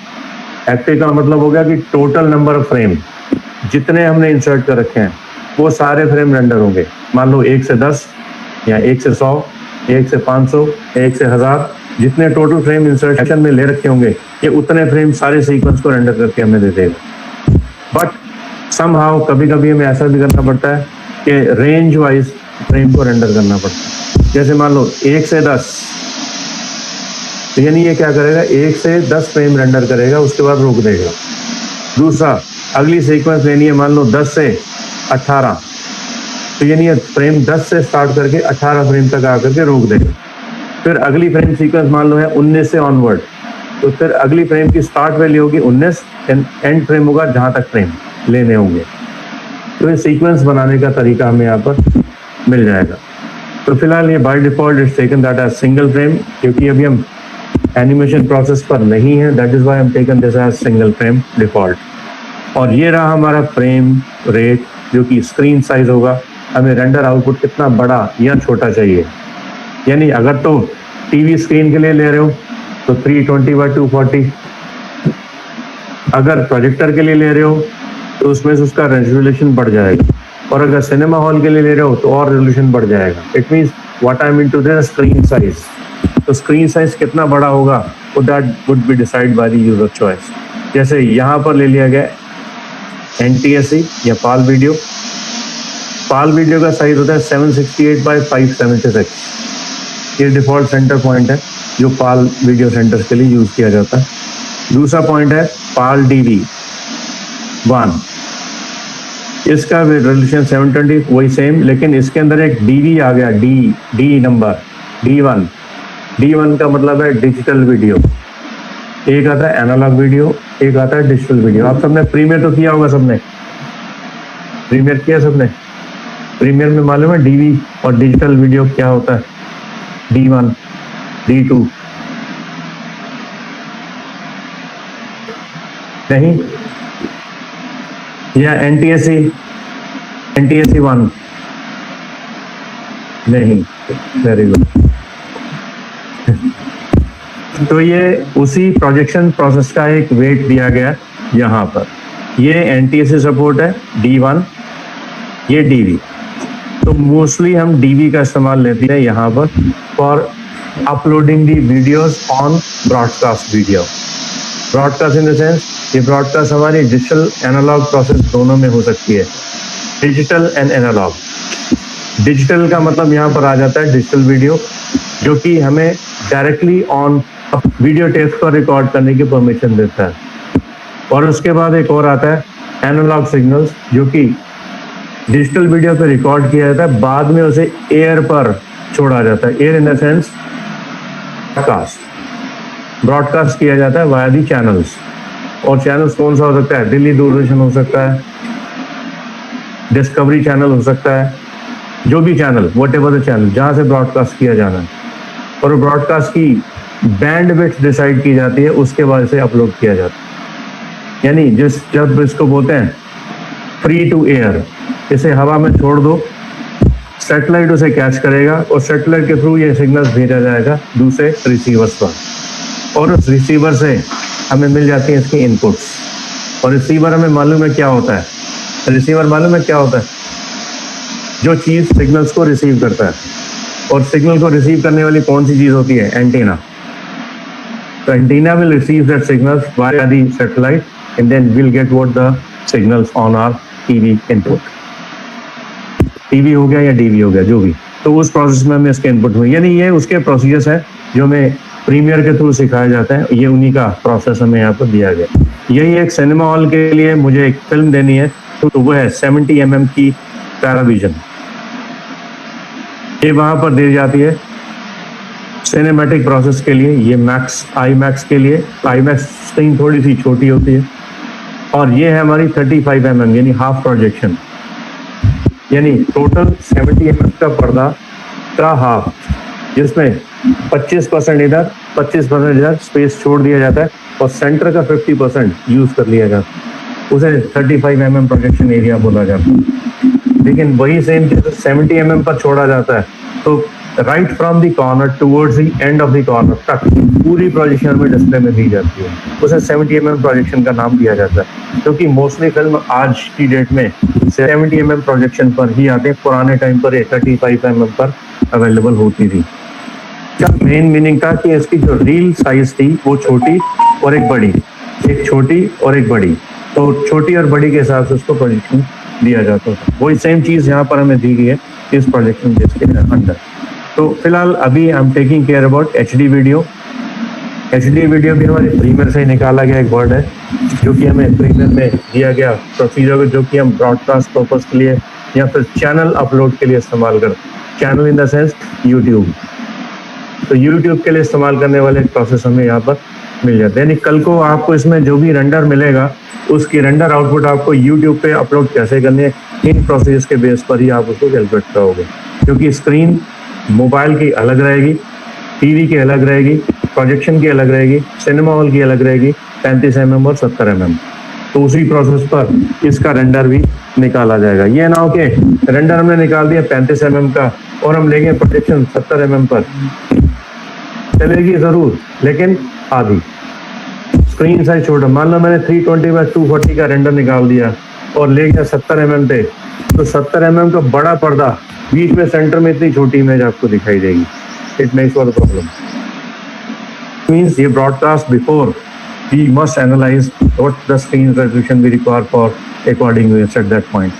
एक्टिव का मतलब हो गया कि टोटल नंबर ऑफ फ्रेम जितने हमने इंसर्ट कर रखे हैं वो सारे फ्रेम रेंडर होंगे। मान लो 1 से 10 या 1 से 100, 1 से 500, 1 से 1000, जितने टोटल फ्रेम इंसर्शन में ले रखे होंगे ये उतने फ्रेम सारे सीक्वेंस को रेंडर करके हमें दे देगा। बट समहाउ कभी कभी हमें ऐसा भी करना पड़ता है कि रेंज वाइज फ्रेम को रेंडर करना पड़ता है। जैसे मान लो 1 से 10, तो यानी ये क्या करेगा, 1 से 10 फ्रेम रेंडर करेगा, उसके बाद रोक देगा। दूसरा अगली सीक्वेंस लेनी है, मान लो 10 से 18, तो यानी फ्रेम 10 से स्टार्ट करके 18 फ्रेम तक आकर के रोक देगा। फिर अगली फ्रेम सीक्वेंस मान लो है 19 से ऑनवर्ड, तो फिर अगली फ्रेम की स्टार्ट वैल्यू होगी 19, एंड फ्रेम होगा जहाँ तक फ्रेम लेने होंगे। तो ये सीक्वेंस बनाने का तरीका हमें यहाँ पर मिल जाएगा। तो फिलहाल ये by default it's taken that as single frame, क्योंकि अभी हम एनिमेशन प्रोसेस पर नहीं है, that is why I am taken this as single frame default. और ये रहा हमारा फ्रेम रेट, जो कि स्क्रीन साइज होगा। हमें रेंडर आउटपुट कितना बड़ा या छोटा चाहिए, यानी अगर तो टीवी स्क्रीन के लिए ले रहे हो तो 320x240, अगर प्रोजेक्टर के लिए ले रहे हो तो उसमें से उसका रेजोल्यूशन बढ़ जाएगा, और अगर सिनेमा हॉल के लिए ले रहे हो तो और रेजोल्यूशन बढ़ जाएगा। It means what I mean to this screen size. तो स्क्रीन साइज कितना बड़ा होगा वो that would be decide by the user choice. जैसे यहाँ पर ले लिया गया NTSC या पाल वीडियो। पाल वीडियो का साइज होता है 768x576। ये डिफॉल्ट सेंटर पॉइंट है जो पाल वीडियो सेंटर्स के लिए यूज किया जाता है। दूसरा पॉइंट है पाल DV1। इसका रेजोल्यूशन 720 वही सेम, लेकिन इसके अंदर एक डीवी आ गया, डी नंबर D1 का मतलब है डिजिटल वीडियो। एक आता है एनालॉग वीडियो, एक आता है डिजिटल वीडियो। आप सबने प्रीमियर तो किया होगा, सबने प्रीमियर किया सबने। प्रीमियर में मालूम है डीवी और डिजिटल वीडियो क्या होता है? D1 D2 नहीं, या NTSC 1 नहीं। Very good. तो ये उसी प्रोजेक्शन प्रोसेस का एक वेट दिया गया यहाँ पर। ये NTSC सपोर्ट है D1, ये DV। तो मोस्टली हम DV का इस्तेमाल लेते हैं यहाँ पर for uploading the videos on broadcast video. Broadcast in the sense ये ब्रॉडकास्ट हमारी डिजिटल एनालॉग प्रोसेस दोनों में हो सकती है, डिजिटल एंड एनालॉग। डिजिटल का मतलब यहाँ पर आ जाता है डिजिटल वीडियो, जो कि हमें डायरेक्टली ऑन वीडियो टेप्स पर रिकॉर्ड करने की परमिशन देता है। और उसके बाद एक और आता है एनालॉग सिग्नल्स, जो कि डिजिटल वीडियो पे रिकॉर्ड किया जाता है, बाद में उसे एयर पर छोड़ा जाता है। Air in the sense broadcast किया जाता है वाया दी चैनल्स। और चैनल्स कौन सा हो सकता है? दिल्ली दूरदर्शन हो सकता है, डिस्कवरी चैनल हो सकता है, जो भी चैनल, व्हाटएवर द चैनल जहां से ब्रॉडकास्ट किया जाना है। और ब्रॉडकास्ट की बैंडविड्थ डिसाइड की जाती है, उसके बाद से अपलोड किया जाता है। यानी जब इसको बोलते हैं फ्री टू एयर, इसे हवा में छोड़ दो, सैटेलाइट उसे कैच करेगा और सैटेलाइट के थ्रू ये सिग्नल्स भेजा जाएगा दूसरे रिसीवर्स पर, और उस रिसीवर से हमें मिल जाती है इसकी इनपुट्स। और रिसीवर हमें मालूम है क्या होता है? रिसीवर मालूम है क्या होता है? जो चीज़ सिग्नल्स को रिसीव करता है। और सिग्नल को रिसीव करने वाली कौन सी चीज़ होती है? एंटीना। तो antenna will receive that signals via the satellite and then will get what the signals on our TV input. TV हो गया या डीवी हो गया, जो भी, तो उस प्रोसेस में हमें इसके इनपुट हुए। यानी ये उसके प्रोसीजर्स है जो हमें प्रीमियर के थ्रू सिखाया जाता है। ये उन्हीं का प्रोसेस हमें यहाँ पर दिया गया। यही एक सिनेमा हॉल के लिए मुझे एक फिल्म देनी है, तो वो है 70 mm की पैराविजन। ये वहाँ पर दी जाती है सिनेमैटिक प्रोसेस के लिए। ये IMAX के लिए। IMAX स्क्रीन थोड़ी सी छोटी होती है। और ये है हमारी 35 mm यानी हाफ प्रोजेक्शन, यानी टोटल 70 mm का पर्दा का हाफ, जिसमें 25% इधर 25% इधर स्पेस छोड़ दिया जाता है और सेंटर का 50% यूज कर लिया जाता है। उसे 35 mm प्रोजेक्शन एरिया बोला जाता है। लेकिन वही सेम चीज 70 mm पर छोड़ा जाता है, तो right from the corner towards the end of the corner तक पूरी प्रोजेक्शन में डिस्प्ले में दी जाती है। उसे 70 mm प्रोजेक्शन का नाम दिया जाता है, क्योंकि मोस्टली फिल्म आज की डेट में 70 mm प्रोजेक्शन पर ही आते हैं। पुराने टाइम पर 35 mm पर अवेलेबल होती थी। क्या मेन मीनिंग था कि इसकी जो रील साइज थी वो छोटी और एक बड़ी, एक छोटी और एक बड़ी, तो छोटी और बड़ी के हिसाब से उसको प्रोजेक्शन दिया जाता था। वही सेम चीज़ यहाँ पर हमें दी गई है इस प्रोजेक्शन के अंदर। तो फिलहाल अभी आई am taking care about HD video. HD video भी हमारे प्रीमियर से ही निकाला गया एक वर्ड है, जो कि हमें प्रीमियर में दिया गया प्रोसीजर, जो कि हम ब्रॉडकास्ट पर्पज के लिए या फिर चैनल अपलोड के लिए इस्तेमाल करते हैं। Channel in the sense YouTube. तो यूट्यूब के लिए इस्तेमाल करने वाले प्रोसेस हमें यहाँ पर मिल जाते हैं। यानी कल को आपको इसमें जो भी रेंडर मिलेगा, उसकी रेंडर आउटपुट आपको यूट्यूब पे अपलोड कैसे करनी है, इन प्रोसेस के बेस पर ही आप उसको कैलकुलेट करोगे। क्योंकि स्क्रीन मोबाइल की अलग रहेगी, टीवी की अलग रहेगी, प्रोजेक्शन की अलग रहेगी, सिनेमा हॉल की अलग रहेगी, 35 mm और 70 mm। तो उसी प्रोसेस पर इसका रेंडर भी निकाला जाएगा। ये ना हो कि रेंडर हमने निकाल दिया 35 mm का और हम लेंगे प्रोजेक्शन 70 mm पर, चलेगी जरूर लेकिन आधी। स्क्रीन साइज छोटा, मान लो मैंने 320x240 का रेंडर निकाल दिया और ले गया 70 mm पे, तो 70 mm का बड़ा पर्दा बीच में सेंटर में इतनी छोटी इमेज आपको दिखाई देगी। It makes for the problem. Means ये broadcast before we must analyse what the screen resolution we require for according to at that point,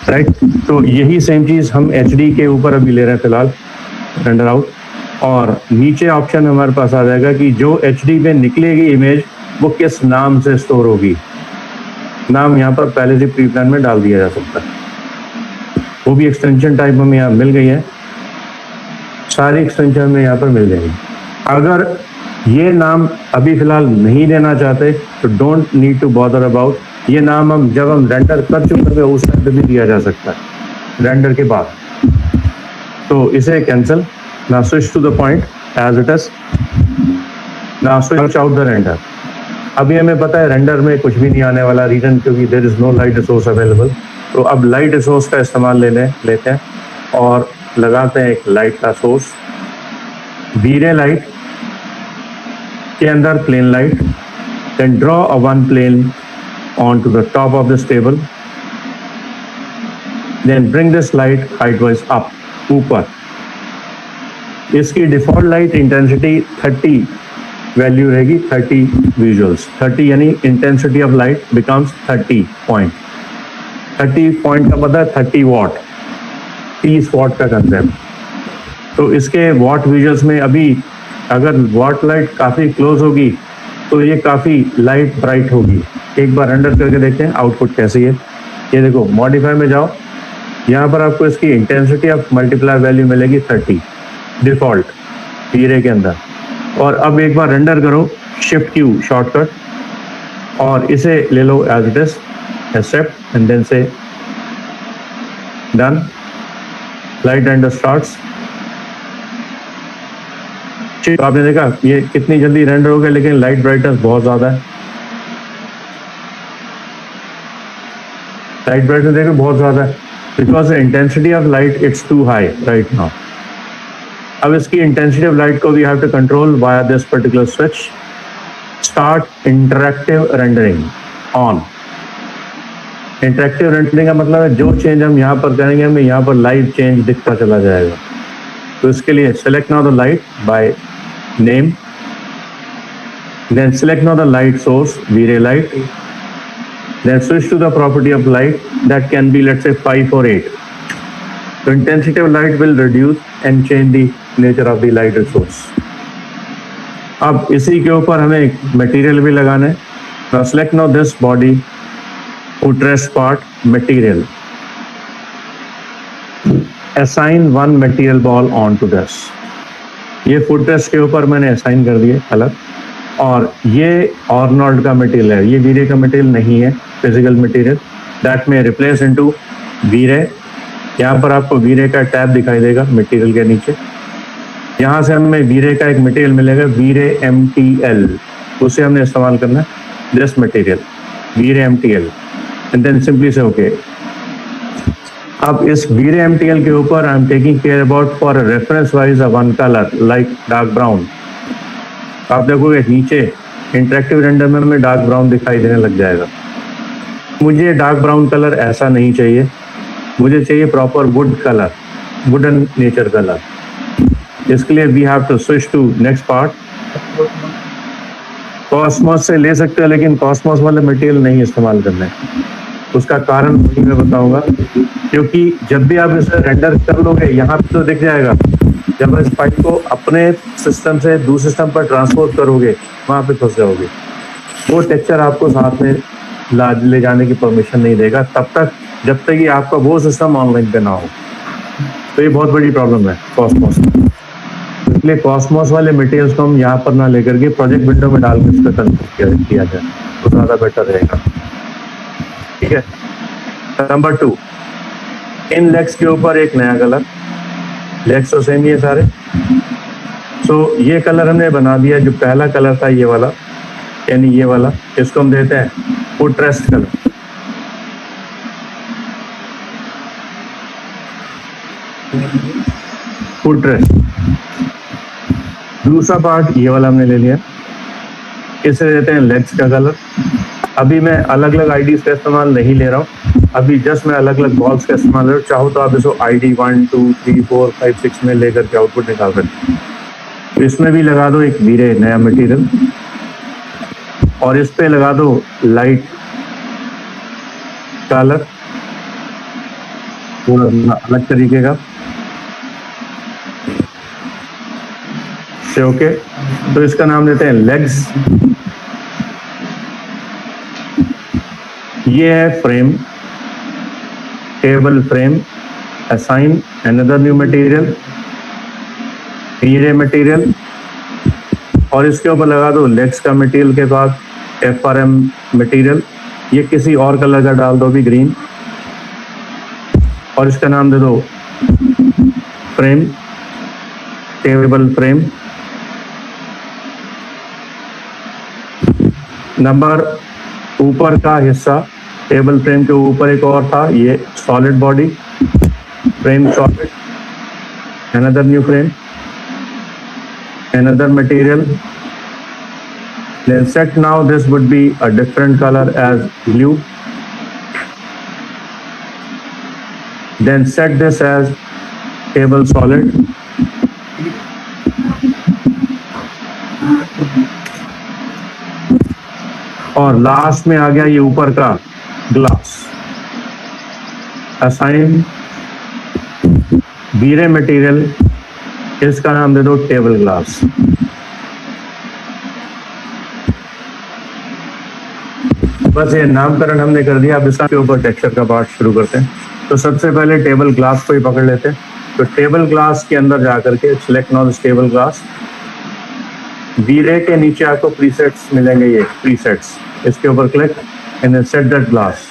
right. तो यही सेम चीज हम HD के ऊपर अभी ले रहे हैं फिलहाल, रेंडर आउट। और नीचे ऑप्शन हमारे पास आ जाएगा कि जो HD पे निकलेगी इमेज वो किस नाम से स्टोर होगी। नाम यहाँ पर पहले से प्री प्लान में डाल दिया जा सकता है। वो भी एक्सटेंशन टाइप में यहाँ मिल गई है, सारी एक्सटेंशन में यहाँ पर मिल जाएगी। अगर ये नाम अभी फिलहाल नहीं देना चाहते तो don't need to bother about, ये नाम हम जब हम रेंडर कर चुके हैं उस टाइम पे भी दिया जा सकता है रेंडर के बाद। तो इसे cancel, now switch to the point as it is, now switch out the render. अभी हमें पता है रेंडर में कुछ भी नहीं आने वाला, रीजन क्योंकि there is no light source available. तो अब लाइट सोर्स का इस्तेमाल लेते हैं और लगाते हैं एक लाइट का सोर्स, वीरे लाइट के अंदर plane light, then draw a one plane on to the top of this table, then bring this light height wise up, ऊपर। इसकी डिफॉल्ट लाइट इंटेंसिटी 30 वैल्यू रहेगी, 30 विजुअल्स, 30 यानी intensity of light becomes 30 point. 30 point का मतलब 30 वॉट, 30 वॉट का कंसेप्ट। तो इसके वॉट विजुअल्स में अभी अगर वॉट लाइट काफ़ी क्लोज होगी तो ये काफ़ी लाइट ब्राइट होगी। एक बार रेंडर करके देखते हैं आउटपुट कैसी है। ये देखो मॉडिफाई में जाओ, यहाँ पर आपको इसकी इंटेंसिटी ऑफ मल्टीप्लाई वैल्यू मिलेगी 30 डिफॉल्ट वीरे के अंदर। और अब एक बार रेंडर करो, शिफ्ट क्यू शॉर्टकट, और इसे ले लो as it is, accept and then say done, light render starts. आपने देखा ये कितनी जल्दी रेंडर हो गया, लेकिन लाइट ब्राइटनेस बहुत ज्यादा है। लाइट ब्राइटनेस देखो बहुत ज्यादा है, because the intensity of light it's too high right now. अब इसकी इंटेंसिटी ऑफ लाइट को we have to control via this particular switch, start interactive rendering on. Interactive rendering का मतलब है जो चेंज हम यहाँ पर करेंगे हमें यहाँ पर लाइव चेंज दिखता चला जाएगा। तो इसके लिए select now the light by name, then select now the light source VRay light, then switch to the property of light that can be let's say 5 or 8. The intensity of light will reduce and change the nature of the light source. अब इसी के ऊपर हमें एक मटेरियल भी लगाना है। Now select now this body footrest part material, assign one material ball onto this। ये footrest के ऊपर मैंने assign कर दिए अलग, और ये ऑर्नोल्ड का मटेरियल है, ये वीरे का मटेरियल नहीं है, फिजिकल मटेरियल दैट में रिप्लेस इनटू वीरे। यहाँ पर आपको वीरे का टैब दिखाई देगा मटेरियल के नीचे, यहाँ से हमें वीरे का एक मटेरियल मिलेगा वीरे MTL, उसे हमने इस्तेमाल करना है, this material VRay MTL, and then simply say okay. अब इस वीरे MTL के ऊपर I am taking care about for reference wise one colour like dark brown. आप देखोगे नीचे इंटरेक्टिव रेंडर में हमें डार्क ब्राउन दिखाई देने लग जाएगा। मुझे डार्क ब्राउन कलर ऐसा नहीं चाहिए, मुझे चाहिए proper wood colour, wooden nature colour. इसके लिए we have to switch to next part. Cosmos से ले सकते हैं, लेकिन कॉस्मोस वाले मटेरियल नहीं इस्तेमाल करना है। उसका कारण मैं बताऊंगा, क्योंकि जब भी आप इसे रेंडर कर लोगे यहाँ पे तो दिख जाएगा, जब इस फाइल को अपने सिस्टम से दूसरे सिस्टम पर ट्रांसपोर्ट करोगे वहाँ पे फंस जाओगे। वो टेक्सचर आपको साथ में ले जाने की परमिशन नहीं देगा तब तक जब तक कि आपका वो सिस्टम ऑनलाइन पे ना हो। तो ये बहुत बड़ी प्रॉब्लम है कॉस्मोस। इसलिए कॉस्मोस वाले मटेरियल्स को हम यहाँ पर ना लेकर के प्रोजेक्ट विंडो में डाल के इस पर कंट्रोल किया जाए तो ज़्यादा बेटर रहेगा। ठीक है। नंबर 2, इन लेग्स के ऊपर एक नया कलर, लेग्स तो सेम ही है सारे। सो ये कलर हमने बना दिया, जो पहला कलर था ये वाला, यानी ये वाला, इसको हम देते हैं फुटरेस्ट कलर। फुटरेस्ट। दूसरा पार्ट ये वाला हमने ले लिया, इसे देते हैं लेग्स का कलर। अभी मैं अलग अलग आईडीज का इस्तेमाल नहीं ले रहा हूँ, अभी जस्ट मैं अलग अलग बॉल्स का इस्तेमाल ले रहा हूँ। चाहो तो आप इसको ID 1 2 3 4 5 6 में लेकर के आउटपुट निकाल सकते हैं। तो इसमें भी लगा दो एक वीरे नया मटेरियल, और इस पे लगा दो लाइट कलर अलग तरीके का से। ओके, तो इसका नाम देते हैं लेग्स। ये है frame, table frame, assign another new material, ये मटेरियल, और इसके ऊपर लगा दो लेग्स का मटेरियल के बाद FRM मटेरियल, ये किसी और कलर का डाल दो भी, ग्रीन, और इसका नाम दे दो फ्रेम, टेबल फ्रेम। नंबर ऊपर का हिस्सा टेबल फ्रेम के ऊपर एक और था, ये solid body, frame solid, another new frame, another material. Then set now this would be a different color as blue. Then set this as table solid. और लास्ट में आ गया ये ऊपर का ग्लास, असाइन बीरे मटेरियल, इसका नाम दे दो टेबल ग्लास। बस ये नामकरण हमने कर दिया। अब इसके ऊपर टेक्सचर का पार्ट शुरू करते हैं। तो सबसे पहले टेबल ग्लास को ही पकड़ लेते हैं। तो टेबल ग्लास के अंदर जाकर के select now this table glass. VRay के नीचे आपको प्रीसेट्स मिलेंगे, ये प्रीसेट्स, इसके ऊपर click and then set that glass.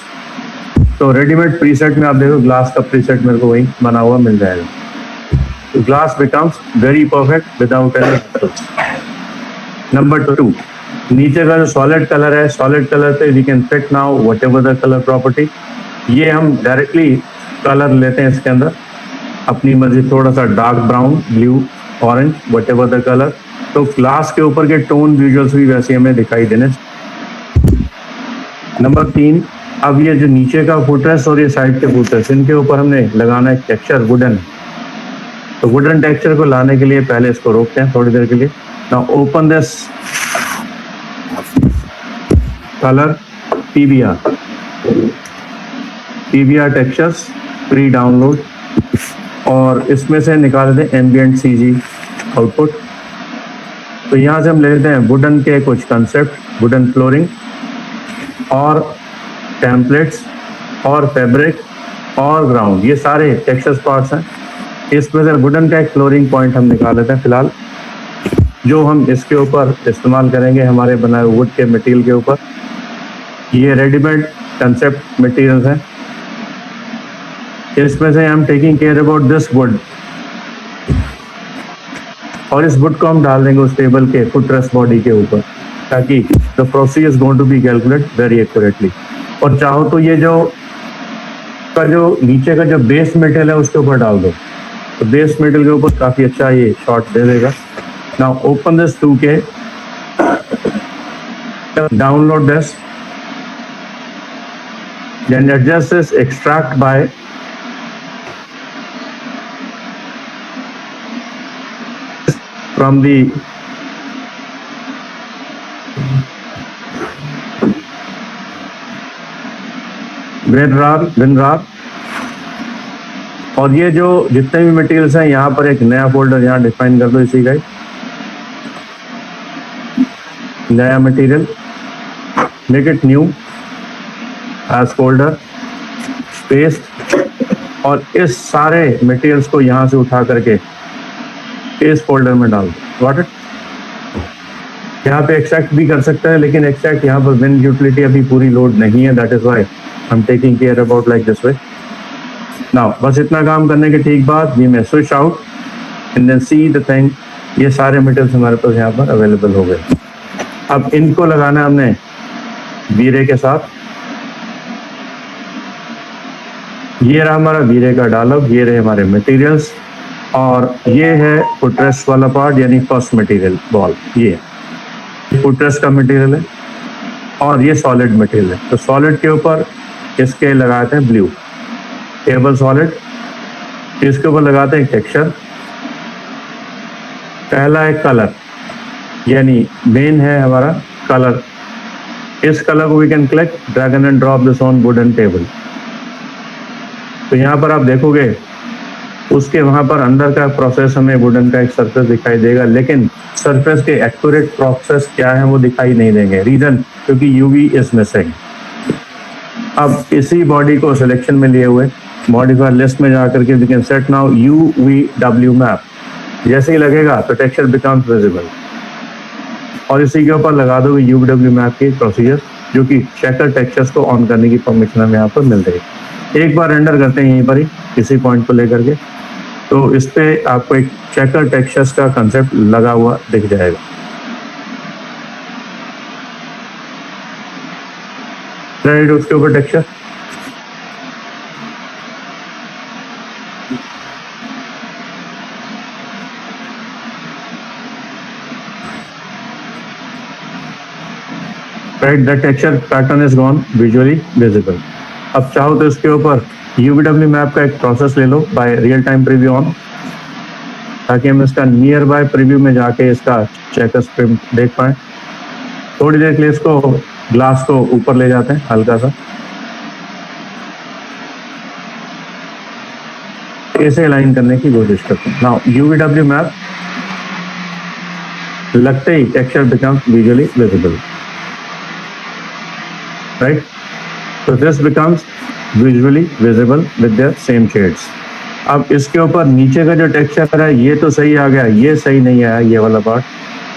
तो रेडीमेड प्रीसेट में आप देखो ग्लास का प्रीसेट मेरे को वही बना हुआ मिल जाएगा। Glass becomes very perfect without any hassle. Number 2, नीचे का जो सॉलिड कलर है, सॉलिड कलर पे we can fit now whatever the color property। ये हम डायरेक्टली कलर लेते हैं इसके अंदर अपनी मर्जी, थोड़ा सा dark brown, blue, orange, whatever the color। तो ग्लास के ऊपर के टोन विजुअल्स भी वैसे हमें दिखाई देने। नंबर 3, अब ये जो नीचे का फुटरेस्ट और ये साइड के फुटरेस्ट, इनके ऊपर हमने लगाना है टेक्सचर वुडन। तो वुडन टेक्सचर को लाने के लिए पहले इसको रोकते हैं थोड़ी देर के लिए। Now open this colour PBR textures, free download, और इसमें से निकाल देते हैं एम्बिएंट CG आउटपुट। तो यहाँ से हम ले लेते हैं वुडन के कुछ कंसेप्ट, वुडन फ्लोरिंग और टेम्पलेट्स और फैब्रिक और ग्राउंड, ये सारे टेक्सचर्स पार्ट्स हैं। इसमें से वुडन का एक फ्लोरिंग पॉइंट हम निकाल लेते हैं फिलहाल, जो हम इसके ऊपर इस्तेमाल करेंगे हमारे बनाए वुड के मटेरियल के ऊपर। ये रेडीमेड कंसेप्ट मटेरियल्स हैं। इसमें से आई am taking care about this would, और इस वुड को हम डाल देंगे उस टेबल के फुटरेस्ट बॉडी के ऊपर, ताकि the process is going to be calculate very accurately. और चाहो तो ये जो नीचे का जो बेस मटेरियल है उसके ऊपर डाल दो, तो बेस मटेरियल के ऊपर काफी अच्छा ये शॉट दे देगा। Now open this 2K, download this, then adjust this, extract by from the WinRAR। और ये जो जितने भी मटेरियल्स हैं यहाँ पर एक नया फोल्डर यहाँ डिफाइन कर दो, इसी का नया material, make it new age folder, paste, और इस सारे मटेरियल्स को यहाँ से उठा करके इस फोल्डर में डाल दो। Got it? यहाँ पे एक्सट्रैक्ट भी कर सकते हैं, लेकिन एक्सट्रैक्ट यहाँ पर विन यूटिलिटी अभी पूरी लोड नहीं है, that is why I am taking care about like this way. Now बस इतना काम करने के ठीक बाद ये मैं switch out and then see the thing, ये सारे मटेरियल्स हमारे पास यहाँ पर अवेलेबल हो गए। अब इनको लगाना है हमने वीरे के साथ। ये रहा हमारा वीरे का डालब, ये रहे हमारे मटेरियल्स, और ये है फुटरेस्ट वाला पार्ट, यानी फर्स्ट मटेरियल बॉल। ये फुटरेस्ट का मटेरियल है और ये सॉलिड मटेरियल है। तो सॉलिड के ऊपर इसके लगाते हैं ब्लू, टेबल सॉलिड, इसके ऊपर लगाते हैं टेक्सचर। पहला है कलर, यानी मेन है हमारा कलर। इस कलर को we can click, drag and drop this on wooden table. तो यहाँ पर आप देखोगे उसके वहां पर अंदर का प्रोसेस हमें वुडन का एक सरफेस दिखाई देगा, लेकिन सरफेस के एक्यूरेट प्रोसेस क्या है वो दिखाई नहीं देंगे। रीजन, क्योंकि यूवी इज मिसिंग। अब इसी बॉडी को सिलेक्शन में लिए हुए मॉडिफायर लिस्ट में जाकर के we can set now UVW map. जैसे ही लगेगा तो टेक्सचर बिकम्स विजिबल और इसी के ऊपर लगा दोगे UVW मैप की प्रोसीजर, जो कि चेकर टेक्सचर्स को ऑन करने की परमिशन हमें यहाँ पर मिल रही है। एक बार रेंडर करते हैं यहीं पर ही इसी पॉइंट को लेकर के, तो इस पे आपको एक चेकर टेक्सचर्स का कंसेप्ट लगा हुआ दिख जाएगा। राइट, उसके ऊपर texture right, the texture pattern is gone visually visible. अब चाहो तो इसके ऊपर UVW मैप का एक प्रोसेस ले लो by real time preview on, ताकि हम इसका नियर बाय प्रीव्यू में जाके इसका चेकर स्क्रिप्ट देख पाए। थोड़ी देर के लिए इसको ग्लास को ऊपर ले जाते हैं हल्का सा, ऐसे अलाइन करने की कोशिश करते हैं। नाउ UVW मैप लगते ही texture becomes visually visible, right. So this becomes visually visible with their same shades. अब इसके ऊपर नीचे का जो टेक्सचर है ये तो सही आ गया, ये सही नहीं आया ये वाला पार्ट,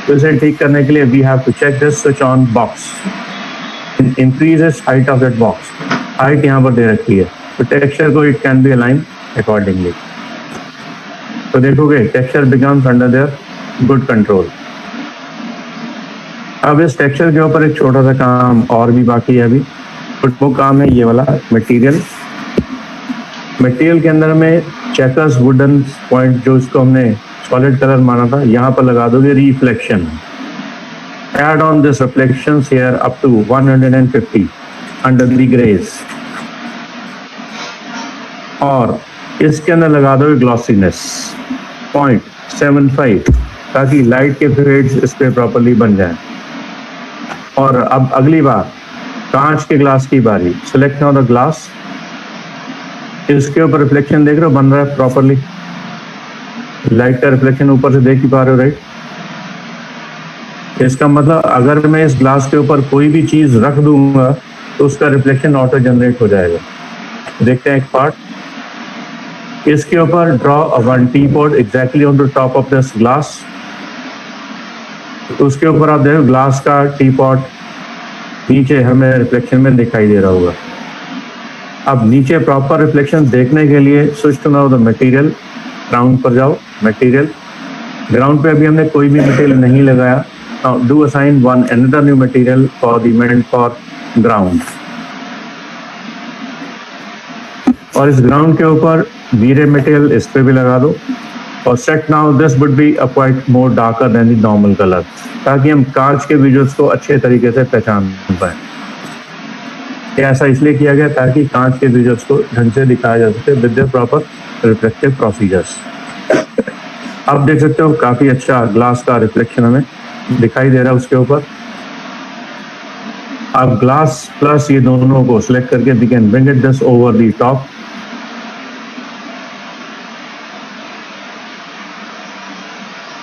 तो इसे ठीक करने के लिए we have to check this switch on box and increases height of that box. height यहाँ पर दे रखी है, तो टेक्सचर को it can be aligned accordingly. तो देखोगे texture becomes under their good control. अब इस टेक्सचर के ऊपर एक छोटा सा काम और भी बाकी है अभी, वो काम है ये वाला मटेरियल के अंदर में चेकर्स वुडन पॉइंट जो इसको हमने सॉलिड कलर माना था, यहाँ पर लगा दोगे reflection. Add on this reflections here up to 150 under the greys, और इसके अंदर लगा दोगे ग्लॉसीनेस 0.75, ताकि लाइट के फेड्स इस पे प्रॉपर्ली बन जाए। और अब अगली बार कांच के ग्लास की बारी, सिलेक्ट नाउ द ग्लास, इसके ऊपर रिफ्लेक्शन देख रहे हो बन रहा है प्रॉपर्ली, लाइट का रिफ्लेक्शन ऊपर से देख ही पा रहे हो, राइट। इसका मतलब अगर मैं इस ग्लास के ऊपर कोई भी चीज रख दूंगा तो उसका रिफ्लेक्शन ऑटो जनरेट हो जाएगा। देखते हैं एक पार्ट, इसके ऊपर draw one T pot exactly on the top of this glass, उसके ऊपर आप देखो ग्लास का टी पॉट नीचे हमें रिफ्लेक्शन में दिखाई दे रहा होगा। अब नीचे प्रॉपर रिफ्लेक्शन देखने के लिए switch to now the material, ground पर जाओ, मटेरियल, ग्राउंड पे अभी हमने कोई भी मटेरियल नहीं लगाया। Now do assign one another new material for the meant for ground, और इस ग्राउंड के ऊपर वीरे मटेरियल इस पे भी लगा दो, और set now this would be a quite more darker then the normal colour, ताकि हम कांच के विजुअल्स को अच्छे तरीके से पहचान पाए। ऐसा इसलिए किया गया ताकि कांच के विजुअल्स को ढंग से दिखाया जा सके with the proper reflective procedures. आप देख सकते हो काफी अच्छा ग्लास का रिफ्लेक्शन हमें दिखाई दे रहा है उसके ऊपर। आप ग्लास प्लस ये दोनों को सिलेक्ट करके we can bring it this over the top,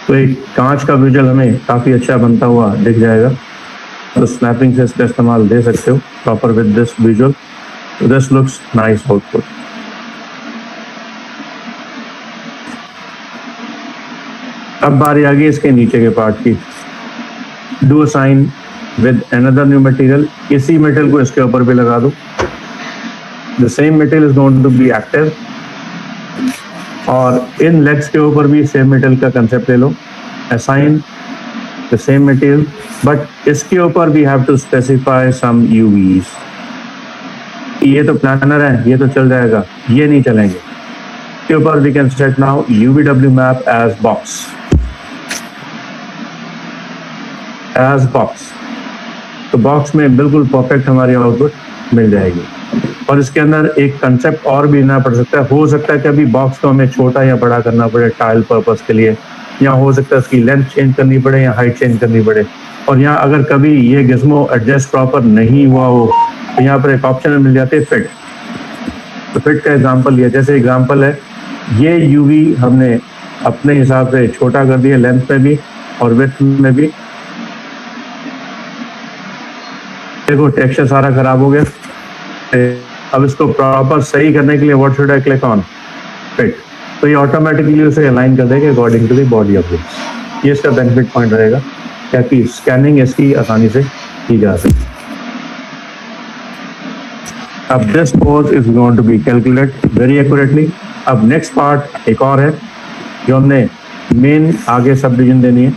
तो एक कांच का विजुअल हमें काफी अच्छा बनता हुआ दिख जाएगा। तो स्नैपिंग से इसका इस्तेमाल दे सकते हो proper with this visual, this looks nice output. अब बारी आ गई इसके नीचे के पार्ट की, do assign with another new material, इसी मटेरियल को इसके ऊपर भी लगा दो, the same material is going to be active, और इन लेग्स के ऊपर भी सेम मटेरियल का कंसेप्ट ले लो, assign the same material, but इसके ऊपर we have to specify some UVs. ये तो प्लानर है, ये तो चल जाएगा, ये नहीं चलेंगे। इसके ऊपर we can set now UVW map as box, तो बॉक्स में बिल्कुल परफेक्ट हमारी आउटपुट मिल जाएगी। और इसके अंदर एक कंसेप्ट और भी लेना पड़ सकता है, हो सकता है कि अभी बॉक्स को हमें छोटा या बड़ा करना पड़े टाइल पर्पस के लिए, या हो सकता है इसकी लेंथ चेंज करनी पड़े या हाइट चेंज करनी पड़े। और यहाँ अगर कभी ये गिज़्मो एडजस्ट प्रॉपर नहीं हुआ हो तो यहाँ पर एक ऑप्शन मिल जाते हैं फिट। तो फिट का एग्जांपल लिया, जैसे एग्जांपल है ये यूवी हमने अपने हिसाब से छोटा कर दिया लेंथ में भी और विड्थ में भी। देखो टेक्सचर सारा खराब हो गया, अब इसको प्रॉपर सही करने के लिए what should I click on? Fit. तो ये ऑटोमेटिकली उसे अलाइन कर देगा according to the body of this. ये इसका बेनिफिट पॉइंट रहेगा ताकि स्कैनिंग इसकी आसानी से की जा सके। अब this pose is going to be calculate very accurately. अब नेक्स्ट पार्ट एक और है जो हमने मेन आगे सब डिवीजन देनी है।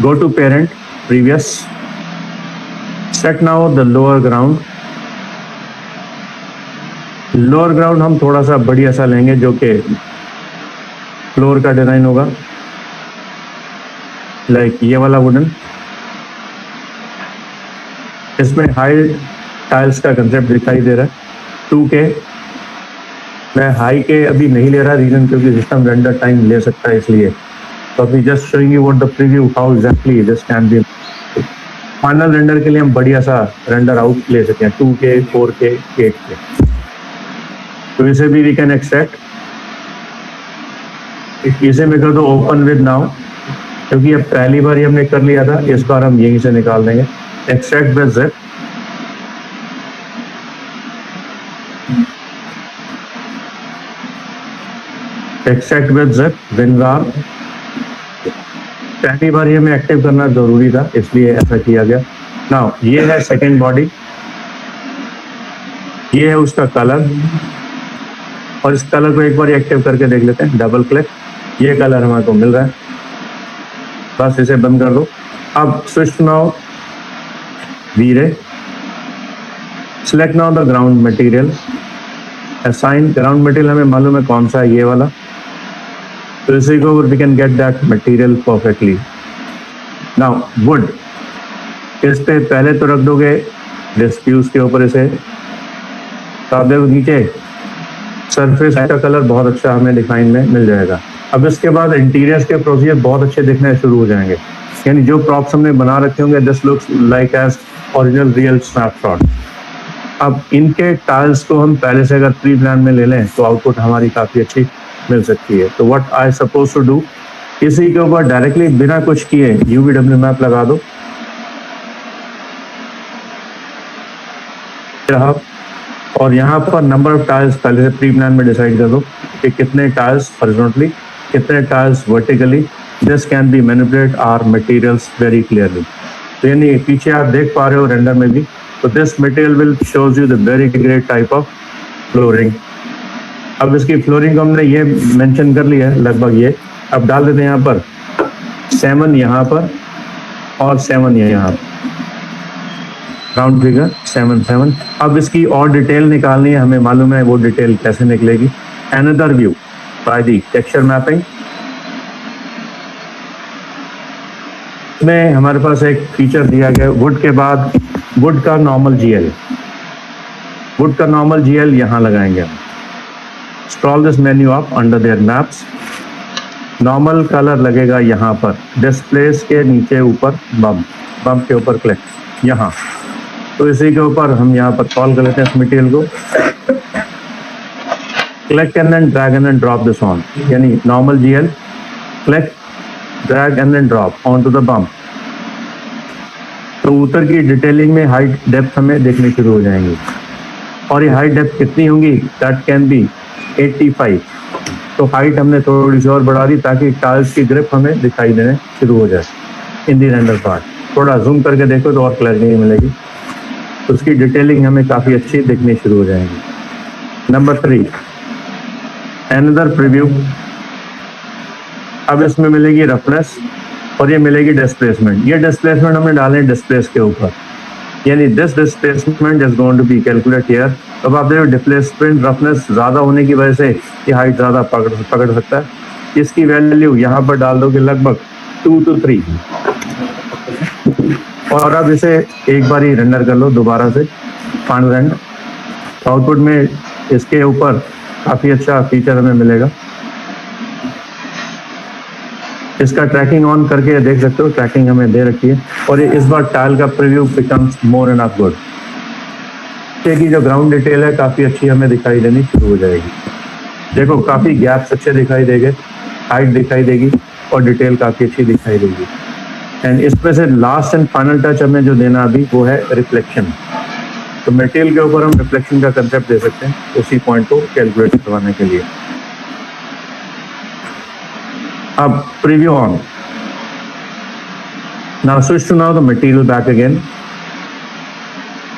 Go to parent, previous, set now the lower ground. Lower ground हम थोड़ा सा बढ़िया सा लेंगे जो कि फ्लोर का डिजाइन होगा, लाइक ये वाला वुडन। इसमें हाई टाइल्स का कंसेप्ट दिखाई दे रहा है 2K। मैं हाई के अभी नहीं ले रहा, रीजन क्योंकि सिस्टम रेंडर टाइम ले सकता है इसलिए। तो अभी just showing you what the preview how exactly this can B. Final render के लिए हम बढ़िया सा रेंडर आउट ले सकते हैं 2K, 4K, 8K। तो इसे भी वी कैन एक्सट्रैक्ट। इसे मैं कर दो ओपन विद नाउ, क्योंकि अब पहली बार ही हमने कर लिया था, इस बार हम यहीं से निकाल देंगे। Extract with zip. Extract with zip, WinRAR। पहली बार ही हमें एक्टिव करना जरूरी था इसलिए ऐसा किया गया। नाउ ये है सेकेंड बॉडी, ये है उसका कलर, और इस कलर को एक बार एक्टिव करके देख लेते हैं। डबल क्लिक, ये कलर हमारे को मिल रहा है। बस इसे बंद कर दो। अब switch now VRay, select now the ground material, assign ground material हमें मालूम है कौन सा है, ये वाला। तो इसी को we can get that material perfectly. Now wood, इस पे पहले तो रख दोगे डिस्प्यूज के ऊपर इसे, तो आप देखो नीचे सरफेस का कलर बहुत अच्छा हमें डिफाइन में मिल जाएगा। अब इसके बाद इंटीरियर्स के प्रोसीजर बहुत अच्छे दिखने शुरू हो जाएंगे, यानी जो प्रॉप्स हमने बना रखे होंगे this looks like as original real snapshot. अब इनके टाइल्स को हम पहले से अगर प्री प्लान में ले लें तो आउटपुट हमारी काफ़ी अच्छी मिल सकती है। तो what I suppose to do, इसी के ऊपर डायरेक्टली बिना कुछ किए UVW मैप लगा दो रहा, और यहाँ पर नंबर ऑफ टाइल्स पहले से प्री प्लान में डिसाइड कर दो कि कितने टाइल्स हॉरिजॉन्टली, कितने tiles vertically. This can be manipulate our materials very clearly. तो यानी पीछे आप देख पा रहे हो रेंडर में भी, तो this material will shows you the very great type of flooring. अब इसकी फ्लोरिंग को हमने ये मेंशन कर लिया है लगभग ये। अब डाल देते हैं यहाँ पर 7 यहाँ पर और 7 यहाँ पर, राउंड फिगर 7, 7। अब इसकी और डिटेल निकालनी है, हमें मालूम है वो डिटेल कैसे निकलेगी। Another view by the texture mapping में हमारे पास एक फीचर दिया गया वुड के बाद वुड का नॉर्मल GL। वुड का नॉर्मल GL यहाँ लगाएंगे हम। Scroll this menu up under their maps, normal colour लगेगा यहाँ पर डिस्प्लेस के नीचे ऊपर, बम के ऊपर क्लिक यहाँ। तो इसी के ऊपर हम यहाँ पर कॉल कर लेते हैं इस मटेरियल को, click and then drag and then drop this on, यानी normal GL, click, drag and then drop on to the bump. तो ऊपर की डिटेलिंग में हाइट डेप्थ हमें देखनी शुरू हो जाएंगी, और ये हाइट डेप्थ कितनी होंगी, दैट कैन बी 85। तो हाइट हमने थोड़ी सी और बढ़ा दी ताकि टाइल्स की ग्रिप हमें दिखाई देने शुरू हो जाए इन दी रेंडर पार्ट। थोड़ा जूम करके देखो तो और क्लैरिटी मिलेगी। तो उसकी डिटेलिंग हमें काफ़ी अच्छी दिखनी शुरू हो जाएगी। Number 3, another preview. अब इसमें मिलेगी रफनेस और ये मिलेगी डिस्प्लेसमेंट। ये डिस्प्लेसमेंट हमने डाले डिस्प्लेस के ऊपर, यानी this displacement is going to be calculate here. अब आप देखो डिस्प्लेसमेंट रफनेस ज़्यादा होने की वजह से ये हाइट ज़्यादा पकड़ सकता है। इसकी वैल्यू यहाँ पर डाल दोगे लगभग 2 to 3, और अब इसे एक बार ही रेंडर कर लो दोबारा से फाइनल रेंडर। आउटपुट में इसके ऊपर काफ़ी अच्छा फीचर हमें मिलेगा। इसका ट्रैकिंग ऑन करके देख सकते हो, ट्रैकिंग हमें दे रखी है, और ये इस बार टाइल का preview becomes more end of good. की जो ग्राउंड डिटेल है काफ़ी अच्छी हमें दिखाई देनी शुरू हो जाएगी। देखो काफ़ी गैप्स अच्छे दिखाई देंगे, हाइट दिखाई देगी और डिटेल काफ़ी अच्छी दिखाई देगी। एंड इसमें से लास्ट एंड फाइनल टच हमें जो देना अभी वो है रिफ्लेक्शन। तो मटेरियल के ऊपर हम रिफ्लेक्शन का कंसेप्ट दे सकते हैं उसी पॉइंट को कैलकुलेट करवाने के लिए। अब preview on, now switch to now the material back again.